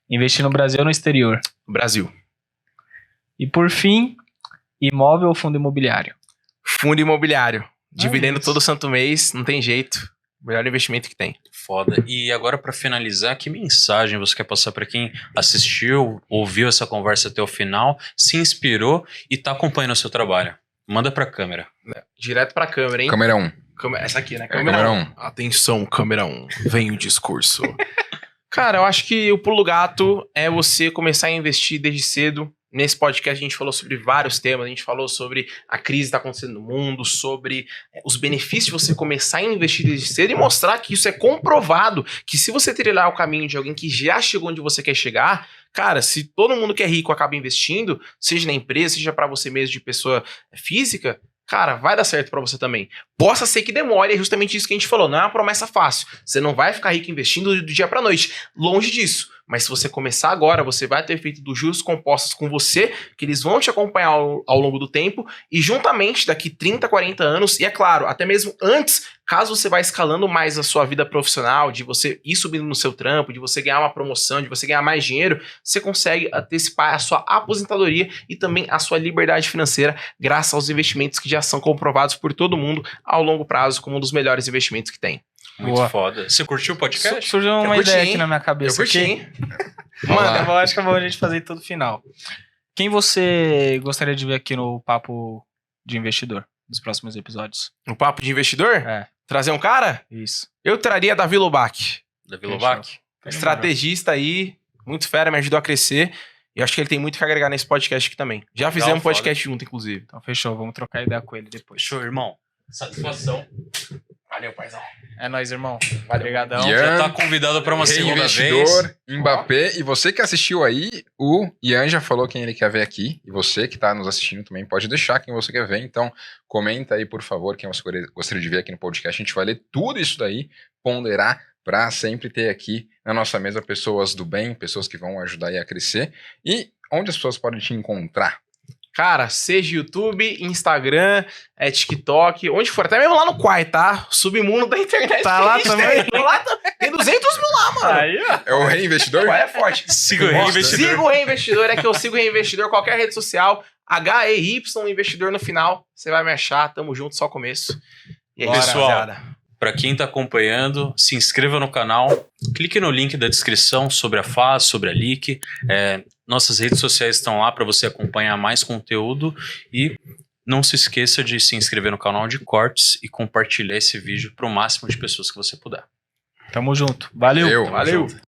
Investir no Brasil ou no exterior? Brasil. E por fim, imóvel ou fundo imobiliário? Fundo imobiliário. Dividendo isso. todo santo mês, não tem jeito. Melhor investimento que tem. Foda. E agora, pra finalizar, que mensagem você quer passar pra quem assistiu, ouviu essa conversa até o final, se inspirou e tá acompanhando o seu trabalho? Manda pra câmera. Direto pra câmera, hein? Câmera 1. Essa aqui, né? Câmera 1. Atenção, câmera 1. Vem o discurso. Cara, eu acho que o pulo gato é você começar a investir desde cedo. Nesse podcast a gente falou sobre vários temas, a gente falou sobre a crise que está acontecendo no mundo, sobre os benefícios de você começar a investir desde cedo e mostrar que isso é comprovado, que se você trilhar o caminho de alguém que já chegou onde você quer chegar, cara, se todo mundo que é rico acaba investindo, seja na empresa, seja para você mesmo de pessoa física, cara, vai dar certo pra você também. Possa ser que demore, é justamente isso que a gente falou, não é uma promessa fácil. Você não vai ficar rico investindo do dia pra noite. Longe disso. Mas se você começar agora, você vai ter feito dos juros compostos com você, que eles vão te acompanhar ao longo do tempo, e juntamente daqui 30, 40 anos, e é claro, até mesmo antes, caso você vá escalando mais a sua vida profissional, de você ir subindo no seu trampo, de você ganhar uma promoção, de você ganhar mais dinheiro, você consegue antecipar a sua aposentadoria e também a sua liberdade financeira, graças aos investimentos que já são comprovados por todo mundo ao longo prazo como um dos melhores investimentos que tem. Muito Boa. foda. Você curtiu o podcast? Surgiu uma curti, ideia hein? aqui na minha cabeça. Eu curti, aqui. hein? Mano, eu acho que é bom a gente fazer tudo final. Quem você gostaria de ver aqui no Papo de Investidor, nos próximos episódios? Um papo de investidor? É, Trazer um cara? isso. Eu traria Davi Lobac. Davi Lobac? Estrategista aí, muito fera, me ajudou a crescer. E acho que ele tem muito que agregar nesse podcast aqui também. Já Legal, fizemos um foda. podcast junto, inclusive. Então fechou, vamos trocar ideia com ele depois. Fechou, irmão. Satisfação. Valeu, paizão. É nóis, irmão. Valeu. Obrigadão. Ian, Já tá convidado pra uma segunda vez. Reinvestidor, Mbappé. E você que assistiu aí, o Ian já falou quem ele quer ver aqui. E você que tá nos assistindo também pode deixar quem você quer ver. Então, comenta aí, por favor, quem você gostaria de ver aqui no podcast. A gente vai ler tudo isso daí, ponderar, pra sempre ter aqui na nossa mesa pessoas do bem, pessoas que vão ajudar aí a crescer. E onde as pessoas podem te encontrar? Cara, seja YouTube, Instagram, TikTok, onde for. Até mesmo lá no Quai, tá? Submundo da internet. Tá lá também? Tem, lá, tem 200 mil lá, mano. Aí, ó. É o Reinvestidor? O Quai é forte. Siga o Reinvestidor. Siga o Reinvestidor, é que eu sigo o Reinvestidor, qualquer rede social, HEY, Investidor no final, você vai me achar, tamo junto, só começo. E aí, Bora, pessoal. rapaziada. Para quem está acompanhando, se inscreva no canal, clique no link da descrição sobre a FAZ, sobre a LIC. Nossas redes sociais estão lá para você acompanhar mais conteúdo e não se esqueça de se inscrever no canal de cortes e compartilhar esse vídeo para o máximo de pessoas que você puder. Tamo junto. Valeu. Valeu.